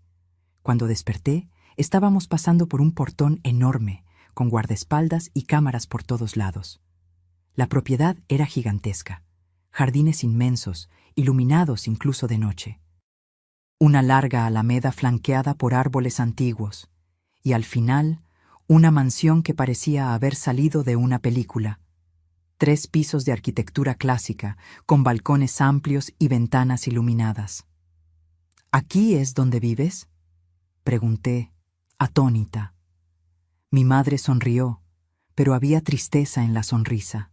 Cuando desperté, estábamos pasando por un portón enorme, con guardaespaldas y cámaras por todos lados. La propiedad era gigantesca, jardines inmensos, iluminados incluso de noche. Una larga alameda flanqueada por árboles antiguos, y al final, una mansión que parecía haber salido de una película. 3 pisos de arquitectura clásica, con balcones amplios y ventanas iluminadas. ¿Aquí es donde vives?, pregunté, atónita. Mi madre sonrió, pero había tristeza en la sonrisa.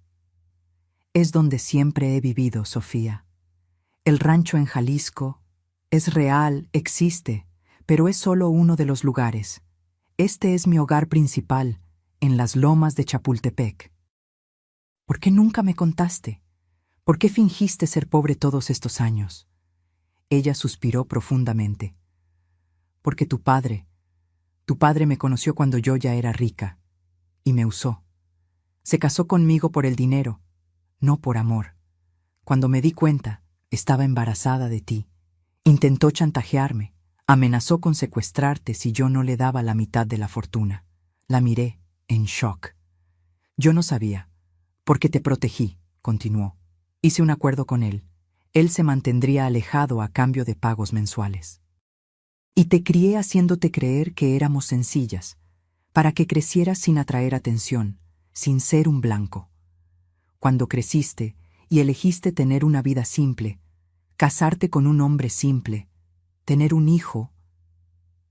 Es donde siempre he vivido, Sofía. El rancho en Jalisco es real, existe, pero es solo uno de los lugares. Este es mi hogar principal, en las lomas de Chapultepec. ¿Por qué nunca me contaste? ¿Por qué fingiste ser pobre todos estos años? Ella suspiró profundamente. Porque tu padre me conoció cuando yo ya era rica, y me usó. Se casó conmigo por el dinero, no por amor. Cuando me di cuenta, estaba embarazada de ti. Intentó chantajearme, amenazó con secuestrarte si yo no le daba la mitad de la fortuna. La miré, en shock. Yo no sabía. Porque te protegí, continuó. Hice un acuerdo con él. Él se mantendría alejado a cambio de pagos mensuales. Y te crié haciéndote creer que éramos sencillas, para que crecieras sin atraer atención, sin ser un blanco. Cuando creciste y elegiste tener una vida simple, casarte con un hombre simple, tener un hijo,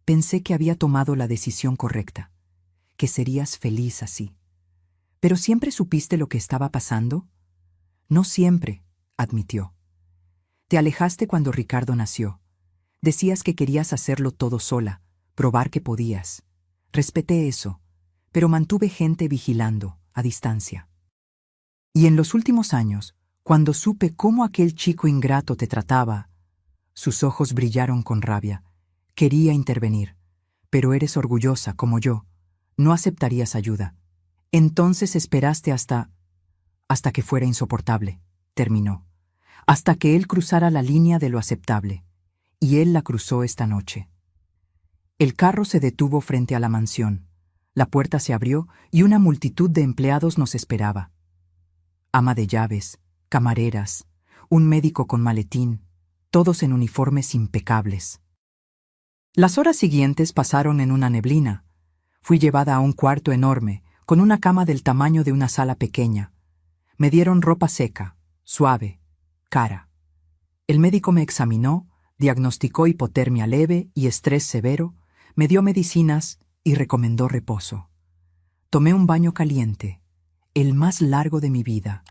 pensé que había tomado la decisión correcta, que serías feliz así. ¿Pero siempre supiste lo que estaba pasando? No siempre, admitió. Te alejaste cuando Ricardo nació. Decías que querías hacerlo todo sola, probar que podías. Respeté eso, pero mantuve gente vigilando, a distancia. Y en los últimos años, cuando supe cómo aquel chico ingrato te trataba, sus ojos brillaron con rabia. Quería intervenir, pero eres orgullosa como yo. No aceptarías ayuda. Entonces esperaste hasta que fuera insoportable, terminó. Hasta que él cruzara la línea de lo aceptable. y él la cruzó esta noche. El carro se detuvo frente a la mansión. La puerta se abrió y una multitud de empleados nos esperaba. Ama de llaves, camareras, un médico con maletín, todos en uniformes impecables. Las horas siguientes pasaron en una neblina. Fui llevada a un cuarto enorme, con una cama del tamaño de una sala pequeña. Me dieron ropa seca, suave, cara. El médico me examinó, diagnosticó hipotermia leve y estrés severo, me dio medicinas y recomendó reposo. Tomé un baño caliente, el más largo de mi vida,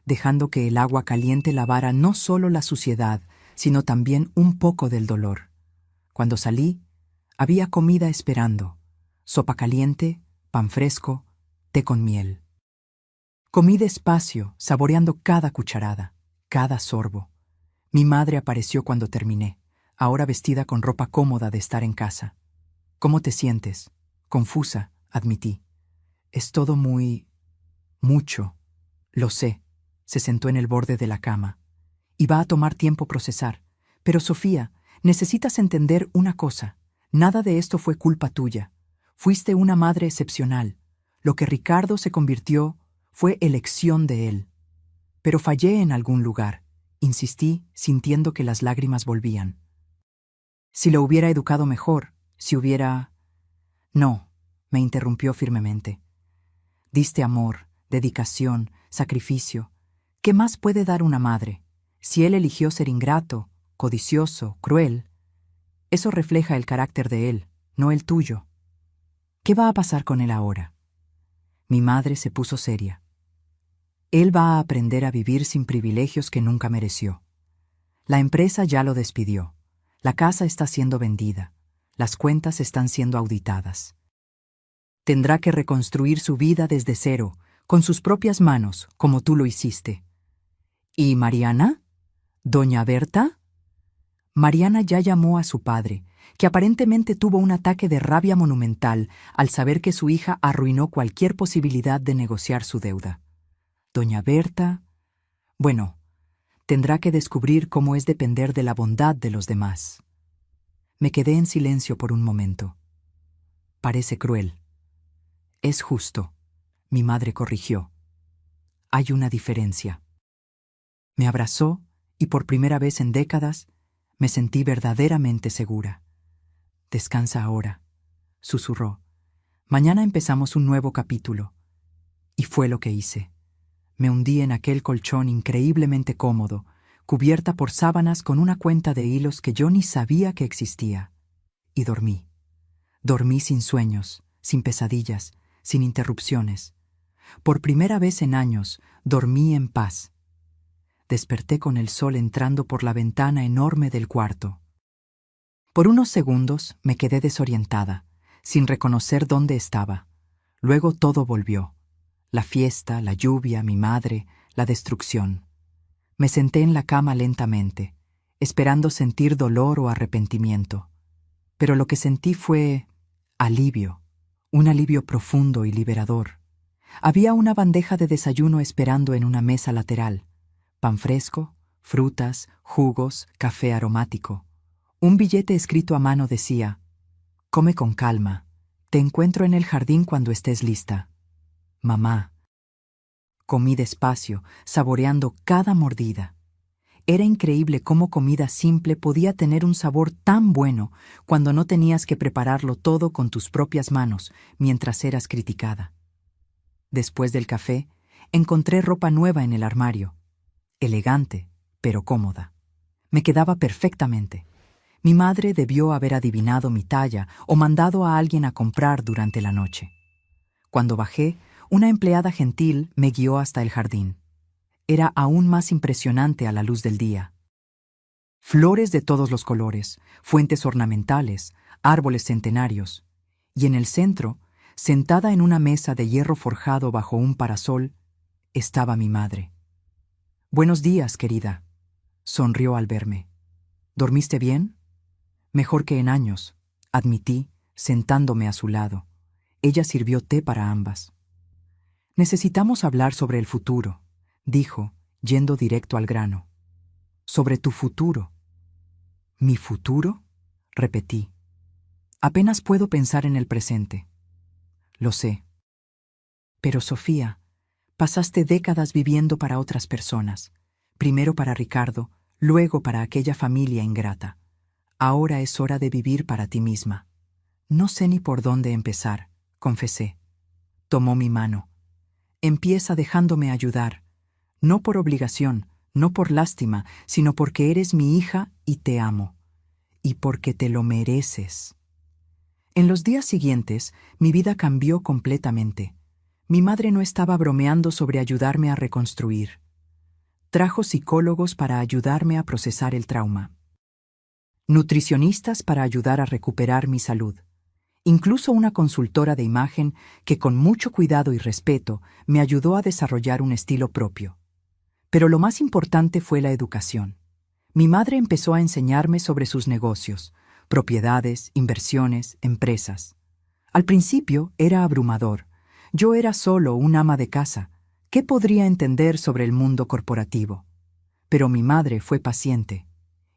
dejando que el agua caliente lavara no solo la suciedad, sino también un poco del dolor. Cuando salí, había comida esperando, sopa caliente, pan fresco, té con miel. Comí despacio, saboreando cada cucharada, cada sorbo. Mi madre apareció cuando terminé, ahora vestida con ropa cómoda de estar en casa. ¿Cómo te sientes? Confusa, admití. Es todo mucho. Lo sé. Se sentó en el borde de la cama. Y va a tomar tiempo procesar. Pero Sofía, necesitas entender una cosa. Nada de esto fue culpa tuya. Fuiste una madre excepcional. Lo que Ricardo se convirtió fue elección de él. Pero fallé en algún lugar. Insistí, sintiendo que las lágrimas volvían. Si lo hubiera educado mejor, si hubiera... No, me interrumpió firmemente. Diste amor, dedicación, sacrificio. ¿Qué más puede dar una madre? Si él eligió ser ingrato, codicioso, cruel, eso refleja el carácter de él, no el tuyo. ¿Qué va a pasar con él ahora? Mi madre se puso seria. Él va a aprender a vivir sin privilegios que nunca mereció. La empresa ya lo despidió. La casa está siendo vendida. Las cuentas están siendo auditadas. Tendrá que reconstruir su vida desde cero, con sus propias manos, como tú lo hiciste. ¿Y Mariana? ¿Doña Berta? Mariana ya llamó a su padre, que aparentemente tuvo un ataque de rabia monumental al saber que su hija arruinó cualquier posibilidad de negociar su deuda. Doña Berta... Bueno, tendrá que descubrir cómo es depender de la bondad de los demás. Me quedé en silencio por un momento. Parece cruel. Es justo, mi madre corrigió. Hay una diferencia. Me abrazó y por primera vez en décadas me sentí verdaderamente segura. Descansa ahora, susurró. Mañana empezamos un nuevo capítulo. Y fue lo que hice. Me hundí en aquel colchón increíblemente cómodo, cubierta por sábanas con una cuenta de hilos que yo ni sabía que existía. Y dormí. Dormí sin sueños, sin pesadillas, sin interrupciones. Por primera vez en años, dormí en paz. Desperté con el sol entrando por la ventana enorme del cuarto. Por unos segundos me quedé desorientada, sin reconocer dónde estaba. Luego todo volvió. La fiesta, la lluvia, mi madre, la destrucción. Me senté en la cama lentamente, esperando sentir dolor o arrepentimiento. Pero lo que sentí fue alivio, un alivio profundo y liberador. Había una bandeja de desayuno esperando en una mesa lateral. Pan fresco, frutas, jugos, café aromático. Un billete escrito a mano decía: «Come con calma. Te encuentro en el jardín cuando estés lista. Mamá». Comí despacio, saboreando cada mordida. Era increíble cómo comida simple podía tener un sabor tan bueno cuando no tenías que prepararlo todo con tus propias manos mientras eras criticada. Después del café, encontré ropa nueva en el armario. Elegante, pero cómoda. Me quedaba perfectamente. Mi madre debió haber adivinado mi talla o mandado a alguien a comprar durante la noche. Cuando bajé, una empleada gentil me guió hasta el jardín. Era aún más impresionante a la luz del día. Flores de todos los colores, fuentes ornamentales, árboles centenarios. Y en el centro, sentada en una mesa de hierro forjado bajo un parasol, estaba mi madre. «Buenos días, querida», sonrió al verme. «¿Dormiste bien?» «Mejor que en años», admití, sentándome a su lado. Ella sirvió té para ambas. «Necesitamos hablar sobre el futuro», dijo, yendo directo al grano. «Sobre tu futuro». ¿Mi futuro? Repetí. Apenas puedo pensar en el presente. Lo sé. Pero Sofía, pasaste décadas viviendo para otras personas. Primero para Ricardo, luego para aquella familia ingrata. Ahora es hora de vivir para ti misma. No sé ni por dónde empezar, confesé. Tomó mi mano. Empieza dejándome ayudar. No por obligación, no por lástima, sino porque eres mi hija y te amo. Y porque te lo mereces. En los días siguientes, mi vida cambió completamente. Mi madre no estaba bromeando sobre ayudarme a reconstruir. Trajo psicólogos para ayudarme a procesar el trauma. Nutricionistas para ayudar a recuperar mi salud. Incluso una consultora de imagen que con mucho cuidado y respeto me ayudó a desarrollar un estilo propio. Pero lo más importante fue la educación. Mi madre empezó a enseñarme sobre sus negocios, propiedades, inversiones, empresas. Al principio era abrumador. Yo era solo un ama de casa. ¿Qué podría entender sobre el mundo corporativo? Pero mi madre fue paciente,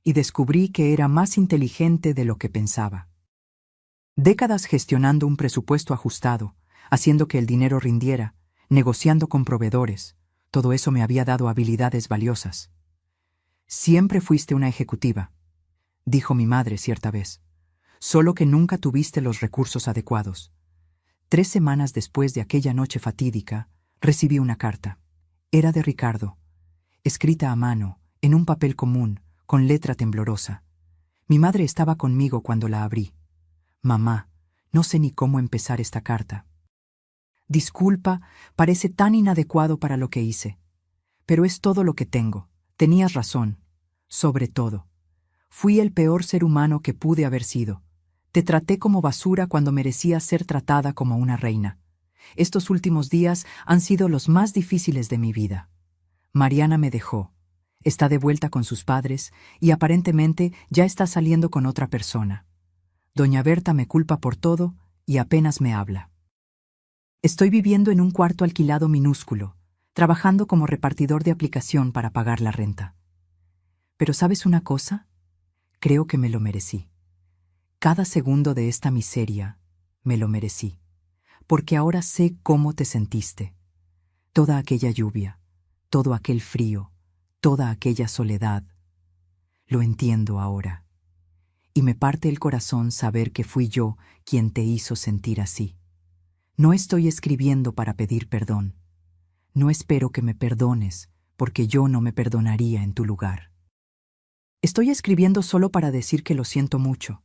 y descubrí que era más inteligente de lo que pensaba. Décadas gestionando un presupuesto ajustado, haciendo que el dinero rindiera, negociando con proveedores, todo eso me había dado habilidades valiosas. Siempre fuiste una ejecutiva, dijo mi madre cierta vez, solo que nunca tuviste los recursos adecuados. 3 semanas después de aquella noche fatídica, recibí una carta. Era de Ricardo, escrita a mano, en un papel común, con letra temblorosa. Mi madre estaba conmigo cuando la abrí. Mamá, no sé ni cómo empezar esta carta. Disculpa, parece tan inadecuado para lo que hice. Pero es todo lo que tengo. Tenías razón. Sobre todo. Fui el peor ser humano que pude haber sido. Te traté como basura cuando merecías ser tratada como una reina. Estos últimos días han sido los más difíciles de mi vida. Mariana me dejó. Está de vuelta con sus padres y aparentemente ya está saliendo con otra persona. Doña Berta me culpa por todo y apenas me habla. Estoy viviendo en un cuarto alquilado minúsculo, trabajando como repartidor de aplicación para pagar la renta. Pero ¿sabes una cosa? Creo que me lo merecí. Cada segundo de esta miseria me lo merecí, porque ahora sé cómo te sentiste. Toda aquella lluvia, todo aquel frío, toda aquella soledad. Lo entiendo ahora. Y me parte el corazón saber que fui yo quien te hizo sentir así. No estoy escribiendo para pedir perdón. No espero que me perdones, porque yo no me perdonaría en tu lugar. Estoy escribiendo solo para decir que lo siento mucho,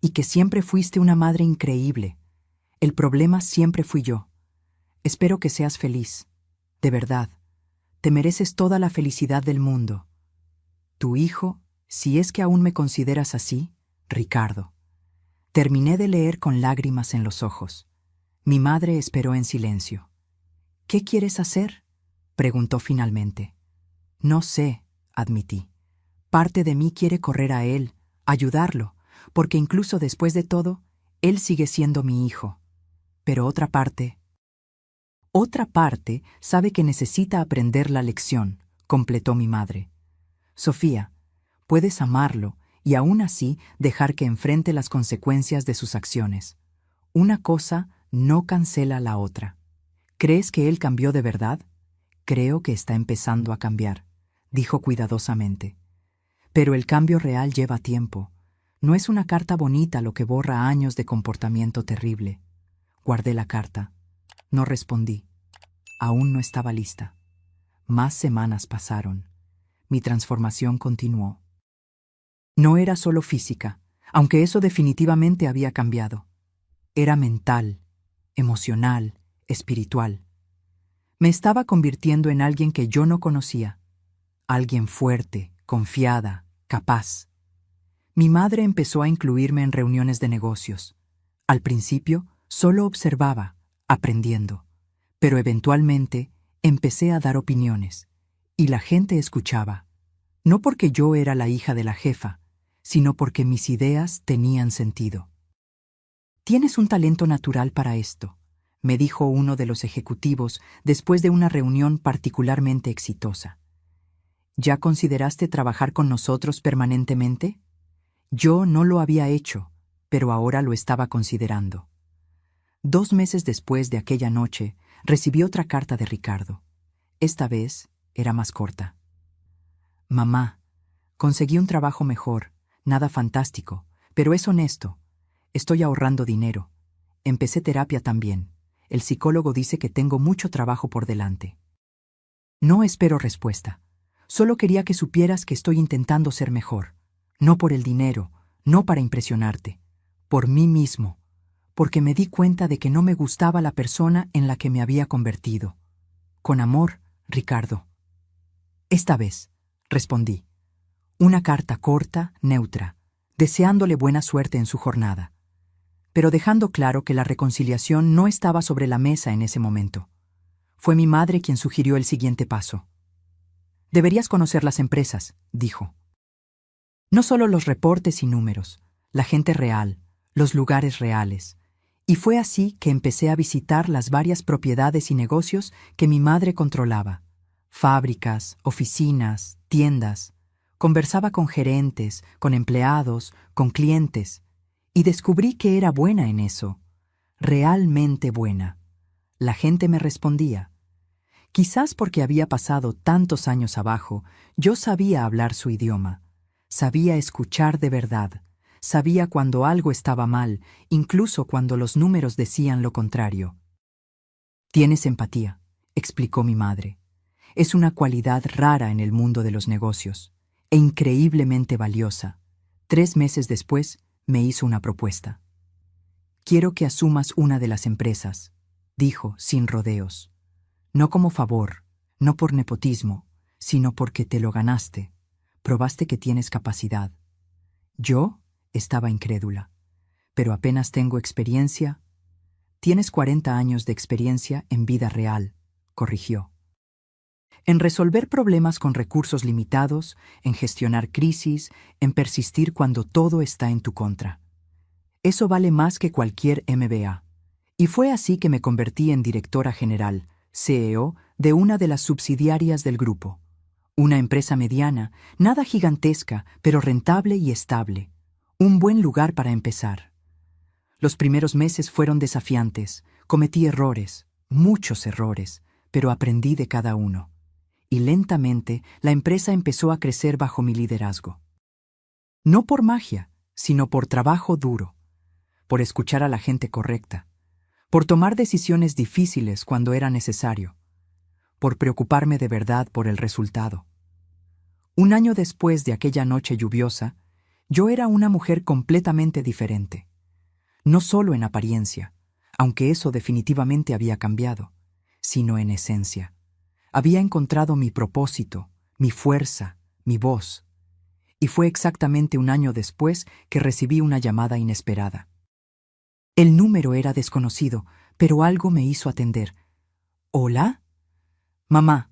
y que siempre fuiste una madre increíble. El problema siempre fui yo. Espero que seas feliz. De verdad, te mereces toda la felicidad del mundo. Tu hijo, si es que aún me consideras así, Ricardo. Terminé de leer con lágrimas en los ojos. Mi madre esperó en silencio. ¿Qué quieres hacer?, preguntó finalmente. No sé, admití. Parte de mí quiere correr a él, ayudarlo, porque incluso después de todo, él sigue siendo mi hijo. Pero otra parte sabe que necesita aprender la lección, completó mi madre. Sofía, puedes amarlo y aún así dejar que enfrente las consecuencias de sus acciones. Una cosa no cancela la otra. ¿Crees que él cambió de verdad? Creo que está empezando a cambiar, dijo cuidadosamente. Pero el cambio real lleva tiempo. No es una carta bonita lo que borra años de comportamiento terrible. Guardé la carta. No respondí. Aún no estaba lista. Más semanas pasaron. Mi transformación continuó. No era solo física, aunque eso definitivamente había cambiado. Era mental, emocional, espiritual. Me estaba convirtiendo en alguien que yo no conocía. Alguien fuerte, confiada, capaz. Mi madre empezó a incluirme en reuniones de negocios. Al principio, solo observaba, aprendiendo. Pero eventualmente, empecé a dar opiniones. Y la gente escuchaba. No porque yo era la hija de la jefa, sino porque mis ideas tenían sentido. Tienes un talento natural para esto, me dijo uno de los ejecutivos después de una reunión particularmente exitosa. ¿Ya consideraste trabajar con nosotros permanentemente? Yo no lo había hecho, pero ahora lo estaba considerando. 2 meses después de aquella noche, recibí otra carta de Ricardo. Esta vez era más corta. Mamá, conseguí un trabajo mejor, nada fantástico, pero es honesto. Estoy ahorrando dinero. Empecé terapia también. El psicólogo dice que tengo mucho trabajo por delante. No espero respuesta. Solo quería que supieras que estoy intentando ser mejor. No por el dinero, no para impresionarte. Por mí mismo. Porque me di cuenta de que no me gustaba la persona en la que me había convertido. Con amor, Ricardo. Esta vez, respondí. Una carta corta, neutra, deseándole buena suerte en su jornada, pero dejando claro que la reconciliación no estaba sobre la mesa en ese momento. Fue mi madre quien sugirió el siguiente paso. Deberías conocer las empresas, dijo. No solo los reportes y números, la gente real, los lugares reales. Y fue así que empecé a visitar las varias propiedades y negocios que mi madre controlaba. Fábricas, oficinas, tiendas. Conversaba con gerentes, con empleados, con clientes. Y descubrí que era buena en eso. Realmente buena. La gente me respondía. Quizás porque había pasado tantos años abajo, yo sabía hablar su idioma. Sabía escuchar de verdad. Sabía cuando algo estaba mal, incluso cuando los números decían lo contrario. Tienes empatía, explicó mi madre. Es una cualidad rara en el mundo de los negocios, e increíblemente valiosa. 3 meses después, me hizo una propuesta. Quiero que asumas una de las empresas, dijo, sin rodeos. No como favor, no por nepotismo, sino porque te lo ganaste. Probaste que tienes capacidad. Yo estaba incrédula. Pero apenas tengo experiencia. Tienes 40 años de experiencia en vida real, corrigió. En resolver problemas con recursos limitados, en gestionar crisis, en persistir cuando todo está en tu contra. Eso vale más que cualquier MBA. Y fue así que me convertí en directora general, CEO, de una de las subsidiarias del grupo. Una empresa mediana, nada gigantesca, pero rentable y estable. Un buen lugar para empezar. Los primeros meses fueron desafiantes. Cometí errores, muchos errores, pero aprendí de cada uno. Y lentamente la empresa empezó a crecer bajo mi liderazgo. No por magia, sino por trabajo duro, por escuchar a la gente correcta, por tomar decisiones difíciles cuando era necesario, por preocuparme de verdad por el resultado. Un año después de aquella noche lluviosa, yo era una mujer completamente diferente. No solo en apariencia, aunque eso definitivamente había cambiado, sino en esencia. Había encontrado mi propósito, mi fuerza, mi voz. Y fue exactamente un año después que recibí una llamada inesperada. El número era desconocido, pero algo me hizo atender. ¿Hola? Mamá.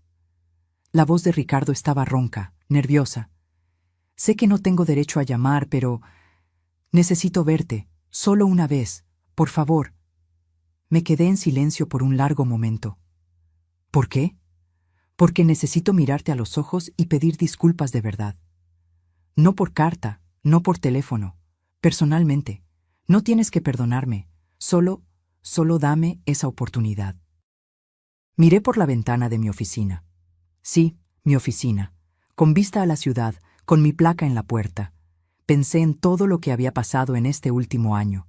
La voz de Ricardo estaba ronca, nerviosa. Sé que no tengo derecho a llamar, pero necesito verte, solo una vez, por favor. Me quedé en silencio por un largo momento. ¿Por qué? Porque necesito mirarte a los ojos y pedir disculpas de verdad. No por carta, no por teléfono, personalmente. No tienes que perdonarme, solo dame esa oportunidad. Miré por la ventana de mi oficina. Sí, mi oficina, con vista a la ciudad, con mi placa en la puerta. Pensé en todo lo que había pasado en este último año,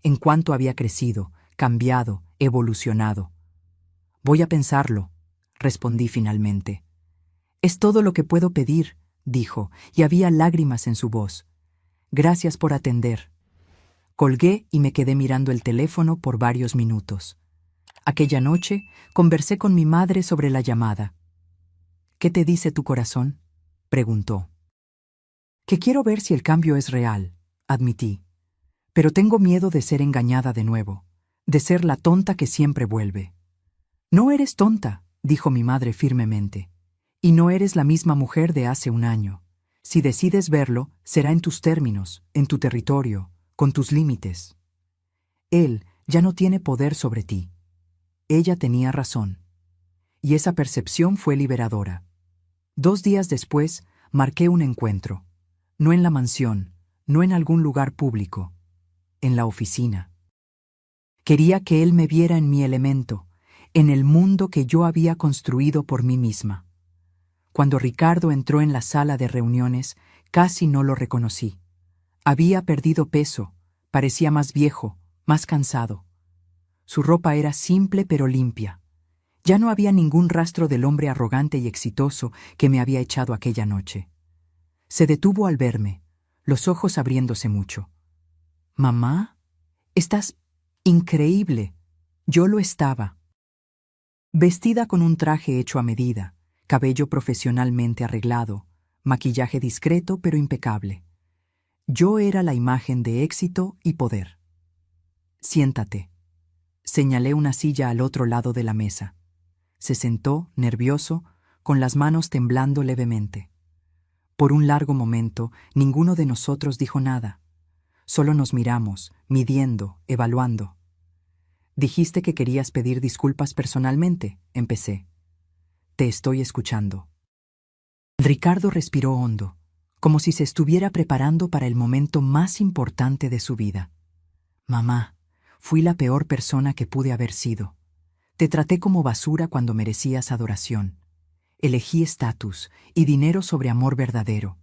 en cuánto había crecido, cambiado, evolucionado. Voy a pensarlo, respondí finalmente. Es todo lo que puedo pedir, dijo, y había lágrimas en su voz. Gracias por atender. Colgué y me quedé mirando el teléfono por varios minutos. Aquella noche conversé con mi madre sobre la llamada. ¿Qué te dice tu corazón?, preguntó. Que quiero ver si el cambio es real, admití. Pero tengo miedo de ser engañada de nuevo, de ser la tonta que siempre vuelve. No eres tonta, dijo mi madre firmemente. Y no eres la misma mujer de hace un año. Si decides verlo, será en tus términos, en tu territorio, con tus límites. Él ya no tiene poder sobre ti. Ella tenía razón. Y esa percepción fue liberadora. 2 días después, marqué un encuentro. No en la mansión, no en algún lugar público, en la oficina. Quería que él me viera en mi elemento, en el mundo que yo había construido por mí misma. Cuando Ricardo entró en la sala de reuniones, casi no lo reconocí. Había perdido peso, parecía más viejo, más cansado. Su ropa era simple pero limpia. Ya no había ningún rastro del hombre arrogante y exitoso que me había echado aquella noche. Se detuvo al verme, los ojos abriéndose mucho. «Mamá, estás increíble». Yo lo estaba. Vestida con un traje hecho a medida, cabello profesionalmente arreglado, maquillaje discreto pero impecable. Yo era la imagen de éxito y poder. «Siéntate». Señalé una silla al otro lado de la mesa. Se sentó, nervioso, con las manos temblando levemente. Por un largo momento, ninguno de nosotros dijo nada. Solo nos miramos, midiendo, evaluando. «Dijiste que querías pedir disculpas personalmente», empecé. «Te estoy escuchando». Ricardo respiró hondo, como si se estuviera preparando para el momento más importante de su vida. «Mamá, fui la peor persona que pude haber sido. Te traté como basura cuando merecías adoración. Elegí estatus y dinero sobre amor verdadero.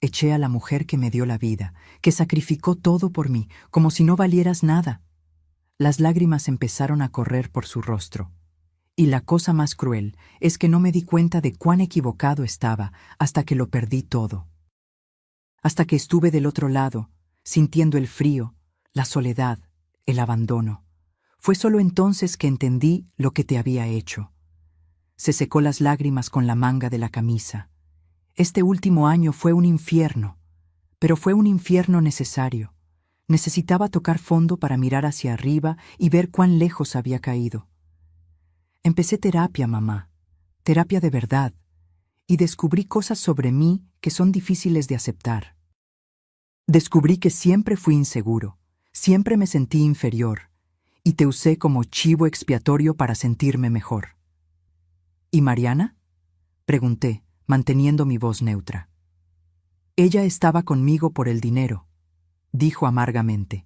Eché a la mujer que me dio la vida, que sacrificó todo por mí, como si no valieras nada». Las lágrimas empezaron a correr por su rostro. Y la cosa más cruel es que no me di cuenta de cuán equivocado estaba hasta que lo perdí todo. Hasta que estuve del otro lado, sintiendo el frío, la soledad, el abandono. Fue solo entonces que entendí lo que te había hecho. Se secó las lágrimas con la manga de la camisa. Este último año fue un infierno, pero fue un infierno necesario. Necesitaba tocar fondo para mirar hacia arriba y ver cuán lejos había caído. Empecé terapia, mamá, terapia de verdad, y descubrí cosas sobre mí que son difíciles de aceptar. Descubrí que siempre fui inseguro, siempre me sentí inferior, y te usé como chivo expiatorio para sentirme mejor. ¿Y Mariana?, pregunté, manteniendo mi voz neutra. Ella estaba conmigo por el dinero, dijo amargamente.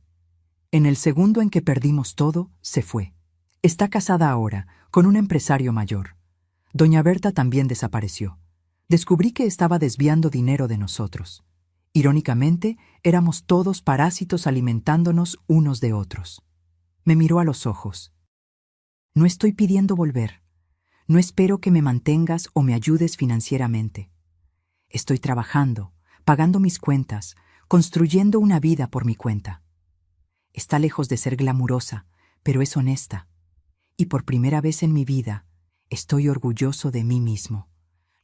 En el segundo en que perdimos todo, se fue. Está casada ahora, con un empresario mayor. Doña Berta también desapareció. Descubrí que estaba desviando dinero de nosotros. Irónicamente, éramos todos parásitos alimentándonos unos de otros. Me miró a los ojos. No estoy pidiendo volver. No espero que me mantengas o me ayudes financieramente. Estoy trabajando, pagando mis cuentas, construyendo una vida por mi cuenta. Está lejos de ser glamurosa, pero es honesta. Y por primera vez en mi vida, estoy orgulloso de mí mismo.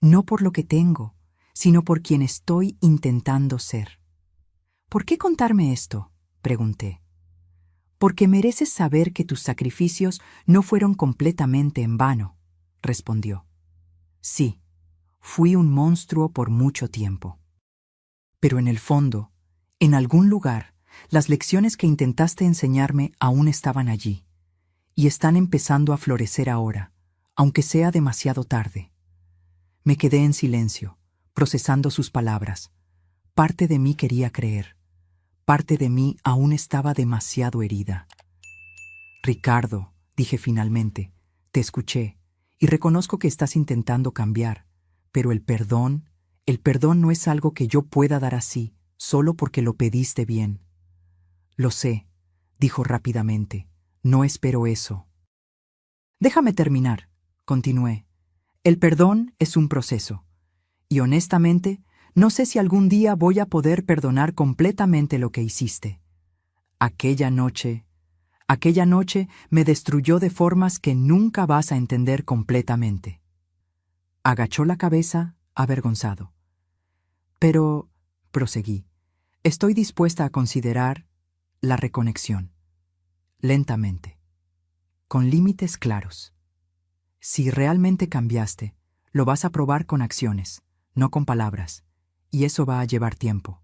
No por lo que tengo, sino por quien estoy intentando ser. ¿Por qué contarme esto?, pregunté. Porque mereces saber que tus sacrificios no fueron completamente en vano, respondió. Sí, fui un monstruo por mucho tiempo. Pero en el fondo, en algún lugar, las lecciones que intentaste enseñarme aún estaban allí, y están empezando a florecer ahora, aunque sea demasiado tarde. Me quedé en silencio, procesando sus palabras. Parte de mí quería creer. Parte de mí aún estaba demasiado herida. Ricardo, dije finalmente, te escuché, y reconozco que estás intentando cambiar, pero el perdón no es algo que yo pueda dar así, solo porque lo pediste bien. Lo sé, dijo rápidamente, no espero eso. Déjame terminar, continué. El perdón es un proceso, y honestamente, no sé si algún día voy a poder perdonar completamente lo que hiciste. Aquella noche me destruyó de formas que nunca vas a entender completamente. Agachó la cabeza, avergonzado. Pero, proseguí, estoy dispuesta a considerar la reconexión. Lentamente. Con límites claros. Si realmente cambiaste, lo vas a probar con acciones, no con palabras, y eso va a llevar tiempo.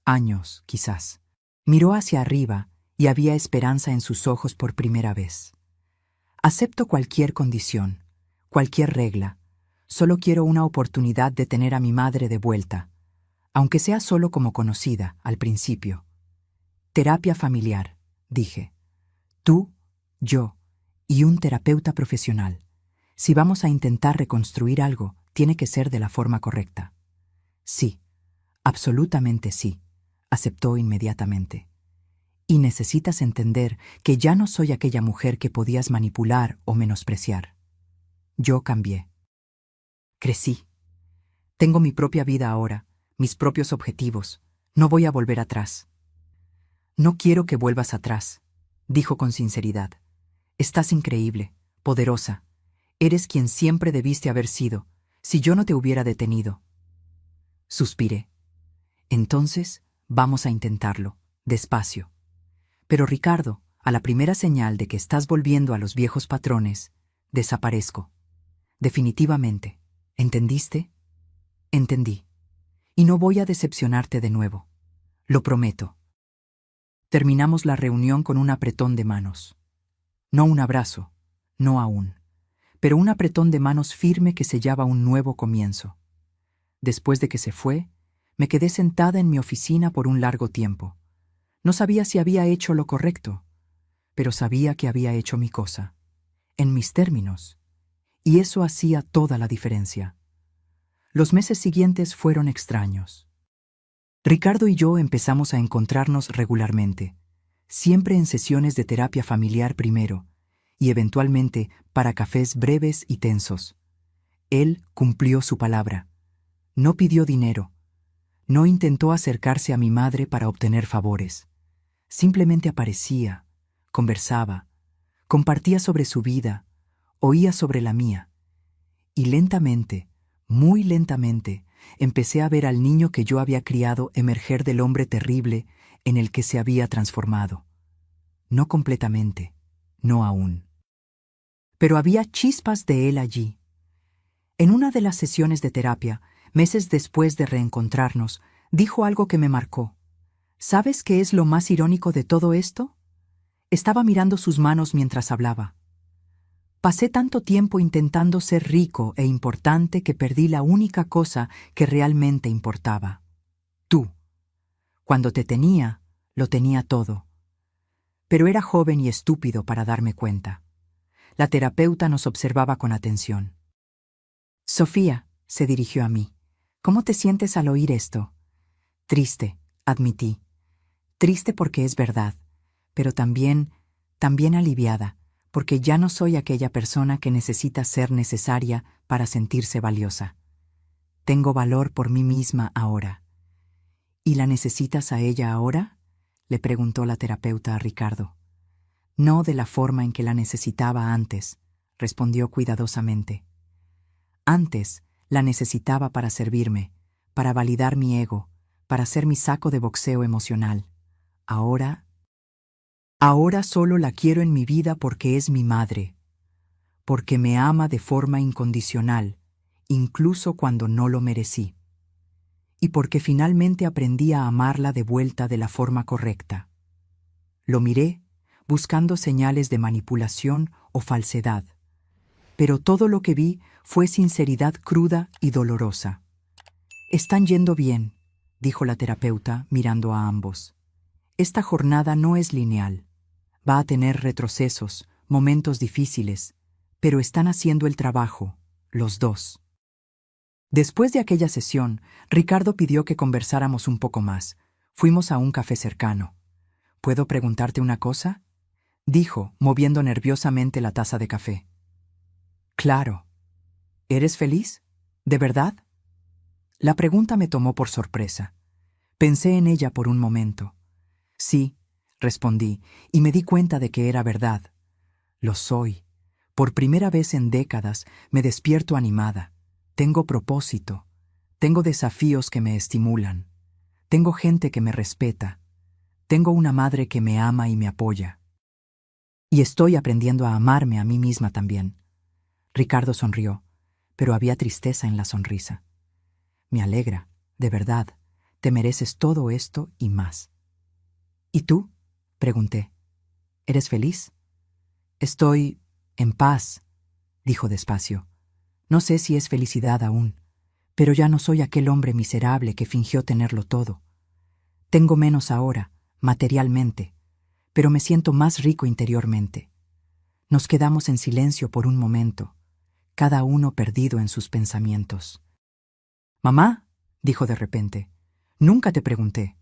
Años, quizás. Miró hacia arriba y había esperanza en sus ojos por primera vez. Acepto cualquier condición, cualquier regla. Solo quiero una oportunidad de tener a mi madre de vuelta. aunque sea solo como conocida al principio. Terapia familiar, dije. Tú, yo y un terapeuta profesional. Si vamos a intentar reconstruir algo, tiene que ser de la forma correcta. Sí, absolutamente sí, aceptó inmediatamente. Y necesitas entender que ya no soy aquella mujer que podías manipular o menospreciar. Yo cambié. Crecí. Tengo mi propia vida ahora, mis propios objetivos. No voy a volver atrás. No quiero que vuelvas atrás, dijo con sinceridad. Estás increíble, poderosa. Eres quien siempre debiste haber sido, si yo no te hubiera detenido. Suspiré. Entonces, vamos a intentarlo, despacio. Pero Ricardo, a la primera señal de que estás volviendo a los viejos patrones, desaparezco. Definitivamente. ¿Entendiste? Entendí. Y no voy a decepcionarte de nuevo. Lo prometo. Terminamos la reunión con un apretón de manos. No un abrazo, no aún, pero un apretón de manos firme que sellaba un nuevo comienzo. Después de que se fue, me quedé sentada en mi oficina por un largo tiempo. No sabía si había hecho lo correcto, pero sabía que había hecho mi cosa, en mis términos, y eso hacía toda la diferencia. Los meses siguientes fueron extraños. Ricardo y yo empezamos a encontrarnos regularmente, siempre en sesiones de terapia familiar primero, y eventualmente para cafés breves y tensos. Él cumplió su palabra. No pidió dinero. No intentó acercarse a mi madre para obtener favores. Simplemente aparecía, conversaba, compartía sobre su vida, oía sobre la mía. Y lentamente, muy lentamente, empecé a ver al niño que yo había criado emerger del hombre terrible en el que se había transformado. No completamente, no aún. Pero había chispas de él allí. En una de las sesiones de terapia, meses después de reencontrarnos, dijo algo que me marcó. ¿Sabes qué es lo más irónico de todo esto? Estaba mirando sus manos mientras hablaba. Pasé tanto tiempo intentando ser rico e importante que perdí la única cosa que realmente importaba. Tú. Cuando te tenía, lo tenía todo. Pero era joven y estúpido para darme cuenta. La terapeuta nos observaba con atención. Sofía, se dirigió a mí. ¿Cómo te sientes al oír esto? Triste, admití. Triste porque es verdad, pero también aliviada, porque ya no soy aquella persona que necesita ser necesaria para sentirse valiosa. Tengo valor por mí misma ahora. ¿Y la necesitas a ella ahora?, le preguntó la terapeuta a Ricardo. No de la forma en que la necesitaba antes, respondió cuidadosamente. Antes la necesitaba para servirme, para validar mi ego, para ser mi saco de boxeo emocional. Ahora solo la quiero en mi vida porque es mi madre, porque me ama de forma incondicional, incluso cuando no lo merecí, y porque finalmente aprendí a amarla de vuelta de la forma correcta. Lo miré, buscando señales de manipulación o falsedad, pero todo lo que vi fue sinceridad cruda y dolorosa. Están yendo bien, dijo la terapeuta mirando a ambos. Esta jornada no es lineal. Va a tener retrocesos, momentos difíciles, pero están haciendo el trabajo, los dos. Después de aquella sesión, Ricardo pidió que conversáramos un poco más. Fuimos a un café cercano. ¿Puedo preguntarte una cosa?, dijo, moviendo nerviosamente la taza de café. Claro. ¿Eres feliz? ¿De verdad? La pregunta me tomó por sorpresa. Pensé en ella por un momento. Sí, respondí, y me di cuenta de que era verdad. Lo soy. Por primera vez en décadas me despierto animada. Tengo propósito. Tengo desafíos que me estimulan. Tengo gente que me respeta. Tengo una madre que me ama y me apoya. Y estoy aprendiendo a amarme a mí misma también. Ricardo sonrió, pero había tristeza en la sonrisa. Me alegra, de verdad. Te mereces todo esto y más. ¿Y tú?, pregunté. ¿Eres feliz? Estoy en paz, dijo despacio. No sé si es felicidad aún, Pero ya no soy aquel hombre miserable que fingió tenerlo todo. Tengo menos ahora, materialmente, pero me siento más rico interiormente. Nos quedamos en silencio por un momento, cada uno perdido en sus pensamientos. «Mamá», dijo de repente, «nunca te pregunté.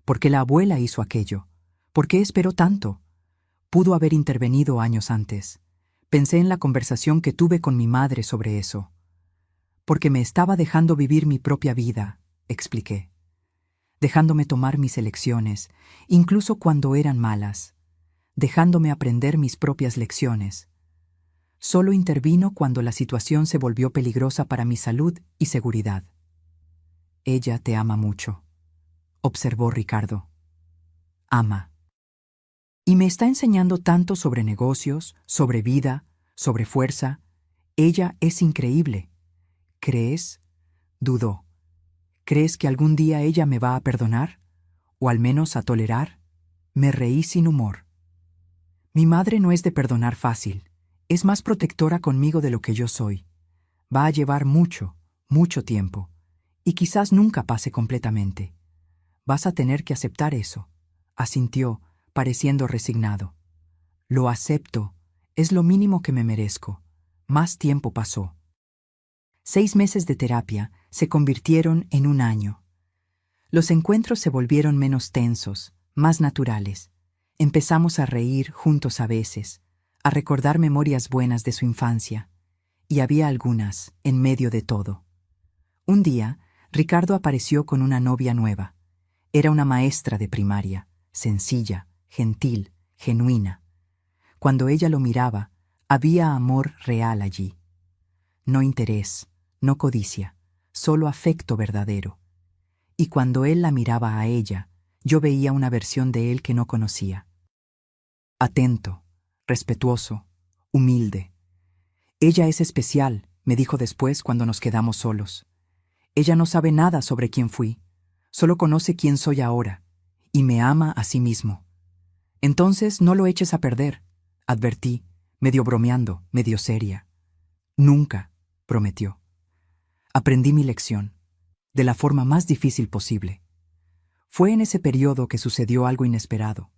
¿Por qué la abuela hizo aquello? ¿Por qué esperó tanto? Pudo haber intervenido años antes. Pensé en la conversación que tuve con mi madre sobre eso. Porque me estaba dejando vivir mi propia vida», expliqué. «Dejándome tomar mis elecciones, incluso cuando eran malas. Dejándome aprender mis propias lecciones. Solo intervino cuando la situación se volvió peligrosa para mi salud y seguridad». «Ella te ama mucho», observó Ricardo. «Ama. Y me está enseñando tanto sobre negocios, sobre vida, sobre fuerza. Ella es increíble. ¿Crees?», dudó. «¿Crees que algún día ella me va a perdonar? ¿O al menos a tolerar?». Me reí sin humor. «Mi madre no es de perdonar fácil. Es más protectora conmigo de lo que yo soy. Va a llevar mucho, mucho tiempo. Y quizás nunca pase completamente. Vas a tener que aceptar eso», asintió, pareciendo resignado. «Lo acepto. Es lo mínimo que me merezco». Más tiempo pasó. 6 meses de terapia se convirtieron en 1 año. Los encuentros se volvieron menos tensos, más naturales. Empezamos a reír juntos a veces, a recordar memorias buenas de su infancia. Y había algunas, en medio de todo. Un día, Ricardo apareció con una novia nueva. Era una maestra de primaria, sencilla, gentil, genuina. Cuando ella lo miraba, había amor real allí. No interés, no codicia, solo afecto verdadero. Y cuando él la miraba a ella, yo veía una versión de él que no conocía. Atento, respetuoso, humilde. «Ella es especial», me dijo después cuando nos quedamos solos. «Ella no sabe nada sobre quién fui, solo conoce quién soy ahora, y me ama a sí mismo. Entonces no lo eches a perder», advertí, medio bromeando, medio seria. «Nunca», prometió. Aprendí mi lección, de la forma más difícil posible. Fue en ese periodo que sucedió algo inesperado.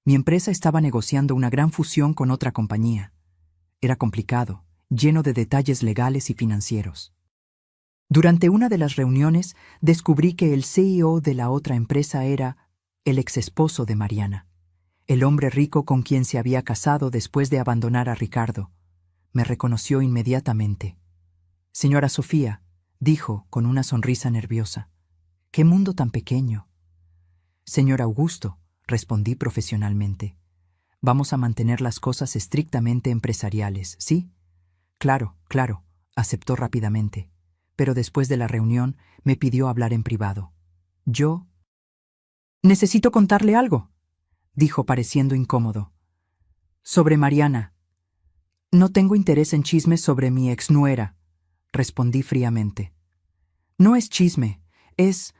Mi empresa estaba negociando una gran fusión con otra compañía. Era complicado, lleno de detalles legales y financieros. Durante una de las reuniones descubrí que el CEO de la otra empresa era el exesposo de Mariana, el hombre rico con quien se había casado después de abandonar a Ricardo. Me reconoció inmediatamente. «Señora Sofía», dijo con una sonrisa nerviosa, «¿qué mundo tan pequeño?». «Señor Augusto», respondí profesionalmente, «vamos a mantener las cosas estrictamente empresariales, ¿sí?». «Claro, claro», aceptó rápidamente, pero después de la reunión me pidió hablar en privado. Yo... «Necesito contarle algo», dijo pareciendo incómodo. «Sobre Mariana». «No tengo interés en chismes sobre mi exnuera», respondí fríamente. «No es chisme, es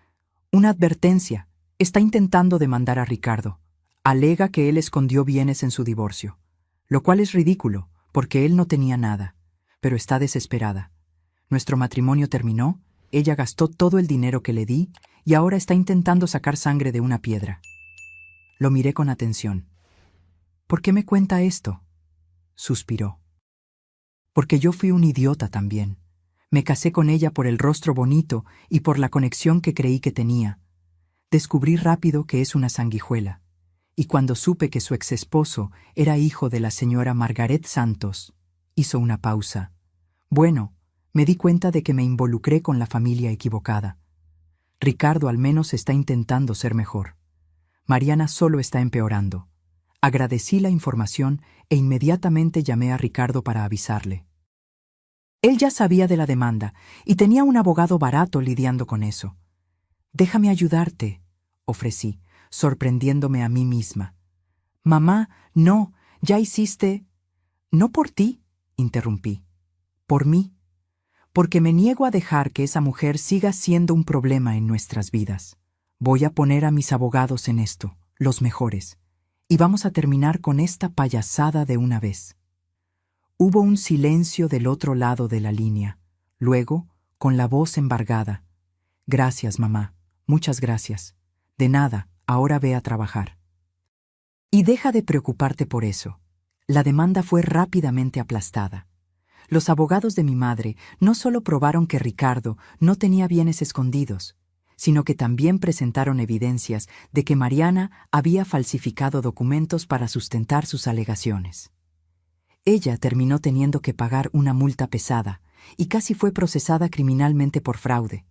una advertencia. Está intentando demandar a Ricardo. Alega que él escondió bienes en su divorcio, lo cual es ridículo, porque él no tenía nada, pero está desesperada. Nuestro matrimonio terminó, ella gastó todo el dinero que le di y ahora está intentando sacar sangre de una piedra». Lo miré con atención. «¿Por qué me cuenta esto?», suspiró. «Porque yo fui un idiota también. Me casé con ella por el rostro bonito y por la conexión que creí que tenía. Descubrí rápido que es una sanguijuela, y cuando supe que su exesposo era hijo de la señora Margaret Santos», hizo una pausa. «Bueno, me di cuenta de que me involucré con la familia equivocada. Ricardo al menos está intentando ser mejor. Mariana solo está empeorando». Agradecí la información e inmediatamente llamé a Ricardo para avisarle. Él ya sabía de la demanda y tenía un abogado barato lidiando con eso. «Déjame ayudarte», ofrecí, sorprendiéndome a mí misma. «Mamá, no, ya hiciste...». «No por ti», interrumpí. «Por mí. Porque me niego a dejar que esa mujer siga siendo un problema en nuestras vidas. Voy a poner a mis abogados en esto, los mejores, y vamos a terminar con esta payasada de una vez». Hubo un silencio del otro lado de la línea. Luego, con la voz embargada. Gracias, mamá. Muchas gracias. De nada, ahora ve a trabajar. Y deja de preocuparte por eso. La demanda fue rápidamente aplastada. Los abogados de mi madre no solo probaron que Ricardo no tenía bienes escondidos, sino que también presentaron evidencias de que Mariana había falsificado documentos para sustentar sus alegaciones. Ella terminó teniendo que pagar una multa pesada y casi fue procesada criminalmente por fraude.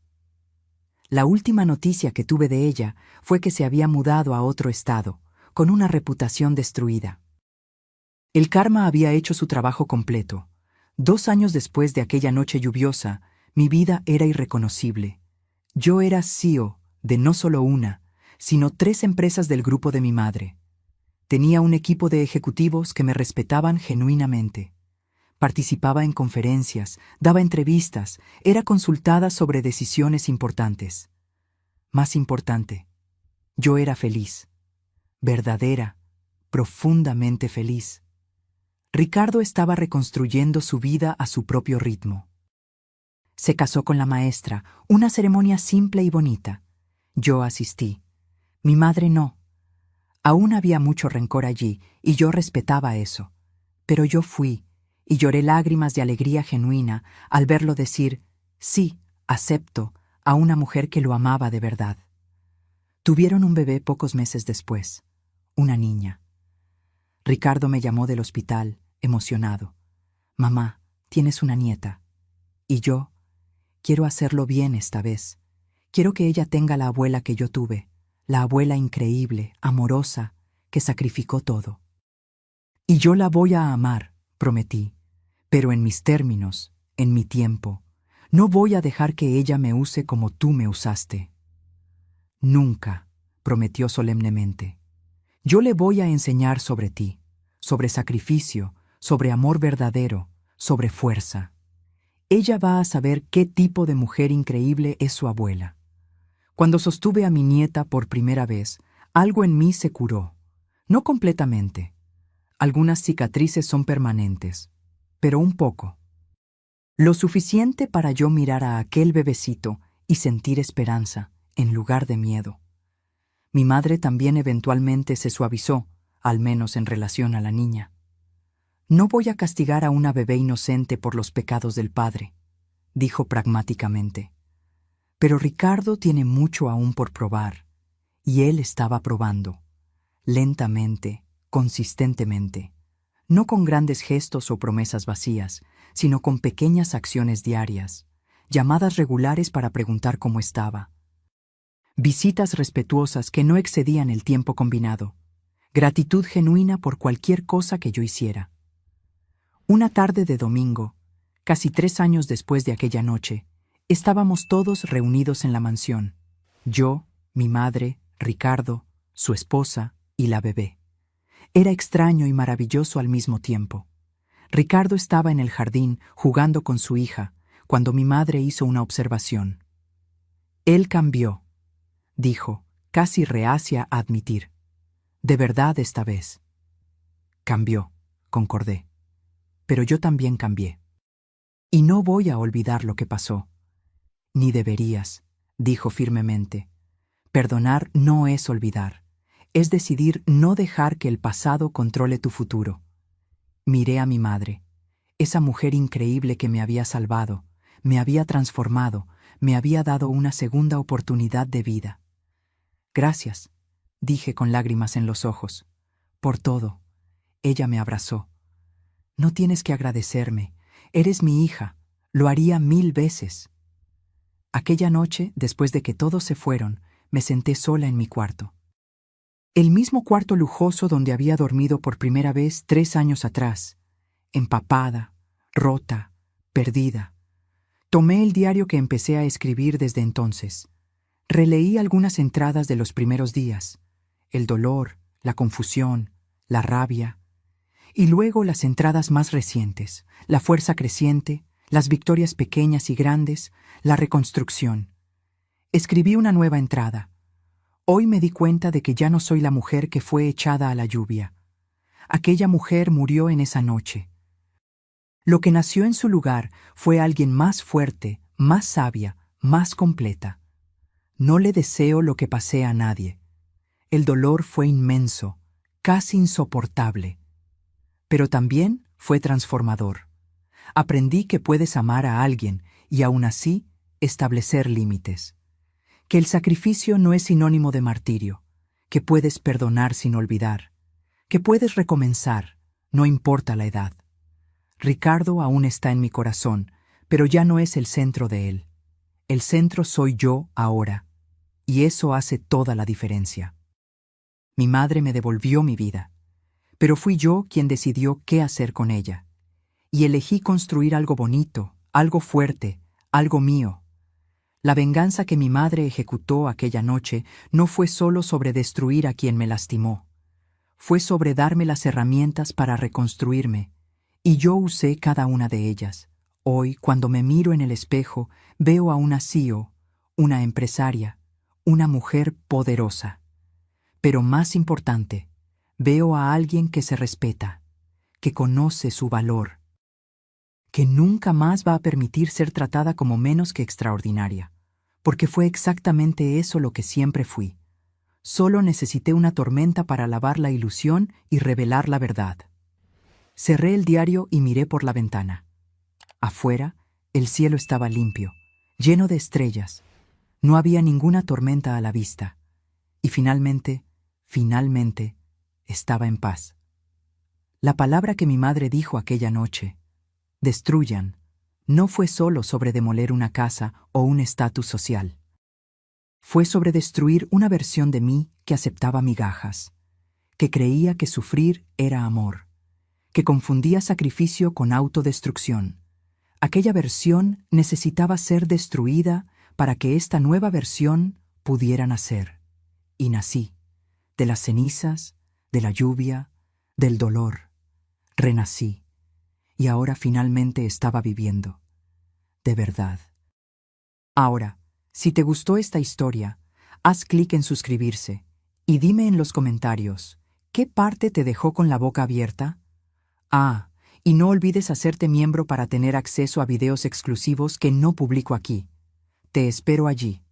La última noticia que tuve de ella fue que se había mudado a otro estado, con una reputación destruida. El karma había hecho su trabajo completo. 2 años después de aquella noche lluviosa, mi vida era irreconocible. Yo era CEO de no solo una, sino 3 empresas del grupo de mi madre. Tenía un equipo de ejecutivos que me respetaban genuinamente. Participaba en conferencias, daba entrevistas, era consultada sobre decisiones importantes. Más importante, yo era feliz. Verdadera, profundamente feliz. Ricardo estaba reconstruyendo su vida a su propio ritmo. Se casó con la maestra, una ceremonia simple y bonita. Yo asistí. Mi madre no. Aún había mucho rencor allí, y yo respetaba eso. Pero yo fui, y lloré lágrimas de alegría genuina al verlo decir, sí, acepto, a una mujer que lo amaba de verdad. Tuvieron un bebé pocos meses después, una niña. Ricardo me llamó del hospital, emocionado. Mamá, tienes una nieta. Y yo, quiero hacerlo bien esta vez. Quiero que ella tenga la abuela que yo tuve, la abuela increíble, amorosa, que sacrificó todo. Y yo la voy a amar, prometí, pero en mis términos, en mi tiempo. No voy a dejar que ella me use como tú me usaste. Nunca, prometió solemnemente. Yo le voy a enseñar sobre ti, sobre sacrificio, sobre amor verdadero, sobre fuerza. Ella va a saber qué tipo de mujer increíble es su abuela. Cuando sostuve a mi nieta por primera vez, algo en mí se curó. No completamente. Algunas cicatrices son permanentes, pero un poco. Lo suficiente para yo mirar a aquel bebecito y sentir esperanza, en lugar de miedo. Mi madre también eventualmente se suavizó, al menos en relación a la niña. No voy a castigar a una bebé inocente por los pecados del padre, dijo pragmáticamente. Pero Ricardo tiene mucho aún por probar, y él estaba probando, lentamente, consistentemente, no con grandes gestos o promesas vacías, sino con pequeñas acciones diarias, llamadas regulares para preguntar cómo estaba. Visitas respetuosas que no excedían el tiempo combinado. Gratitud genuina por cualquier cosa que yo hiciera. Una tarde de domingo, casi 3 años después de aquella noche, estábamos todos reunidos en la mansión. Yo, mi madre, Ricardo, su esposa y la bebé. Era extraño y maravilloso al mismo tiempo. Ricardo estaba en el jardín jugando con su hija, cuando mi madre hizo una observación. Él cambió, dijo, casi reacia a admitir. De verdad esta vez. Cambió, concordé. Pero yo también cambié. Y no voy a olvidar lo que pasó. Ni deberías, dijo firmemente. Perdonar no es olvidar. Es decidir no dejar que el pasado controle tu futuro. Miré a mi madre, esa mujer increíble que me había salvado, me había transformado, me había dado una segunda oportunidad de vida. Gracias, dije con lágrimas en los ojos. Por todo. Ella me abrazó. No tienes que agradecerme. Eres mi hija. Lo haría 1000 veces. Aquella noche, después de que todos se fueron, me senté sola en mi cuarto. El mismo cuarto lujoso donde había dormido por primera vez 3 años atrás. Empapada, rota, perdida. Tomé el diario que empecé a escribir desde entonces. Releí algunas entradas de los primeros días. El dolor, la confusión, la rabia. Y luego las entradas más recientes, la fuerza creciente, las victorias pequeñas y grandes, la reconstrucción. Escribí una nueva entrada. Hoy me di cuenta de que ya no soy la mujer que fue echada a la lluvia. Aquella mujer murió en esa noche. Lo que nació en su lugar fue alguien más fuerte, más sabia, más completa. No le deseo lo que pasé a nadie. El dolor fue inmenso, casi insoportable, pero también fue transformador. Aprendí que puedes amar a alguien y aún así establecer límites. Que el sacrificio no es sinónimo de martirio, que puedes perdonar sin olvidar, que puedes recomenzar, no importa la edad. Ricardo aún está en mi corazón, pero ya no es el centro de él. El centro soy yo ahora, y eso hace toda la diferencia. Mi madre me devolvió mi vida, pero fui yo quien decidió qué hacer con ella. Y elegí construir algo bonito, algo fuerte, algo mío. La venganza que mi madre ejecutó aquella noche no fue solo sobre destruir a quien me lastimó. Fue sobre darme las herramientas para reconstruirme, y yo usé cada una de ellas. Hoy, cuando me miro en el espejo, veo a una CEO, una empresaria, una mujer poderosa. Pero más importante, veo a alguien que se respeta, que conoce su valor, que nunca más va a permitir ser tratada como menos que extraordinaria, porque fue exactamente eso lo que siempre fui. Solo necesité una tormenta para lavar la ilusión y revelar la verdad. Cerré el diario y miré por la ventana. Afuera, el cielo estaba limpio, lleno de estrellas. No había ninguna tormenta a la vista. Y finalmente, estaba en paz. La palabra que mi madre dijo aquella noche, destruyan, no fue solo sobre demoler una casa o un estatus social. Fue sobre destruir una versión de mí que aceptaba migajas, que creía que sufrir era amor, que confundía sacrificio con autodestrucción. Aquella versión necesitaba ser destruida para que esta nueva versión pudiera nacer. Y nací, de las cenizas, de la lluvia, del dolor. Renací, y ahora finalmente estaba viviendo. De verdad. Ahora, si te gustó esta historia, haz clic en suscribirse y dime en los comentarios, ¿qué parte te dejó con la boca abierta? Y no olvides hacerte miembro para tener acceso a videos exclusivos que no publico aquí. Te espero allí.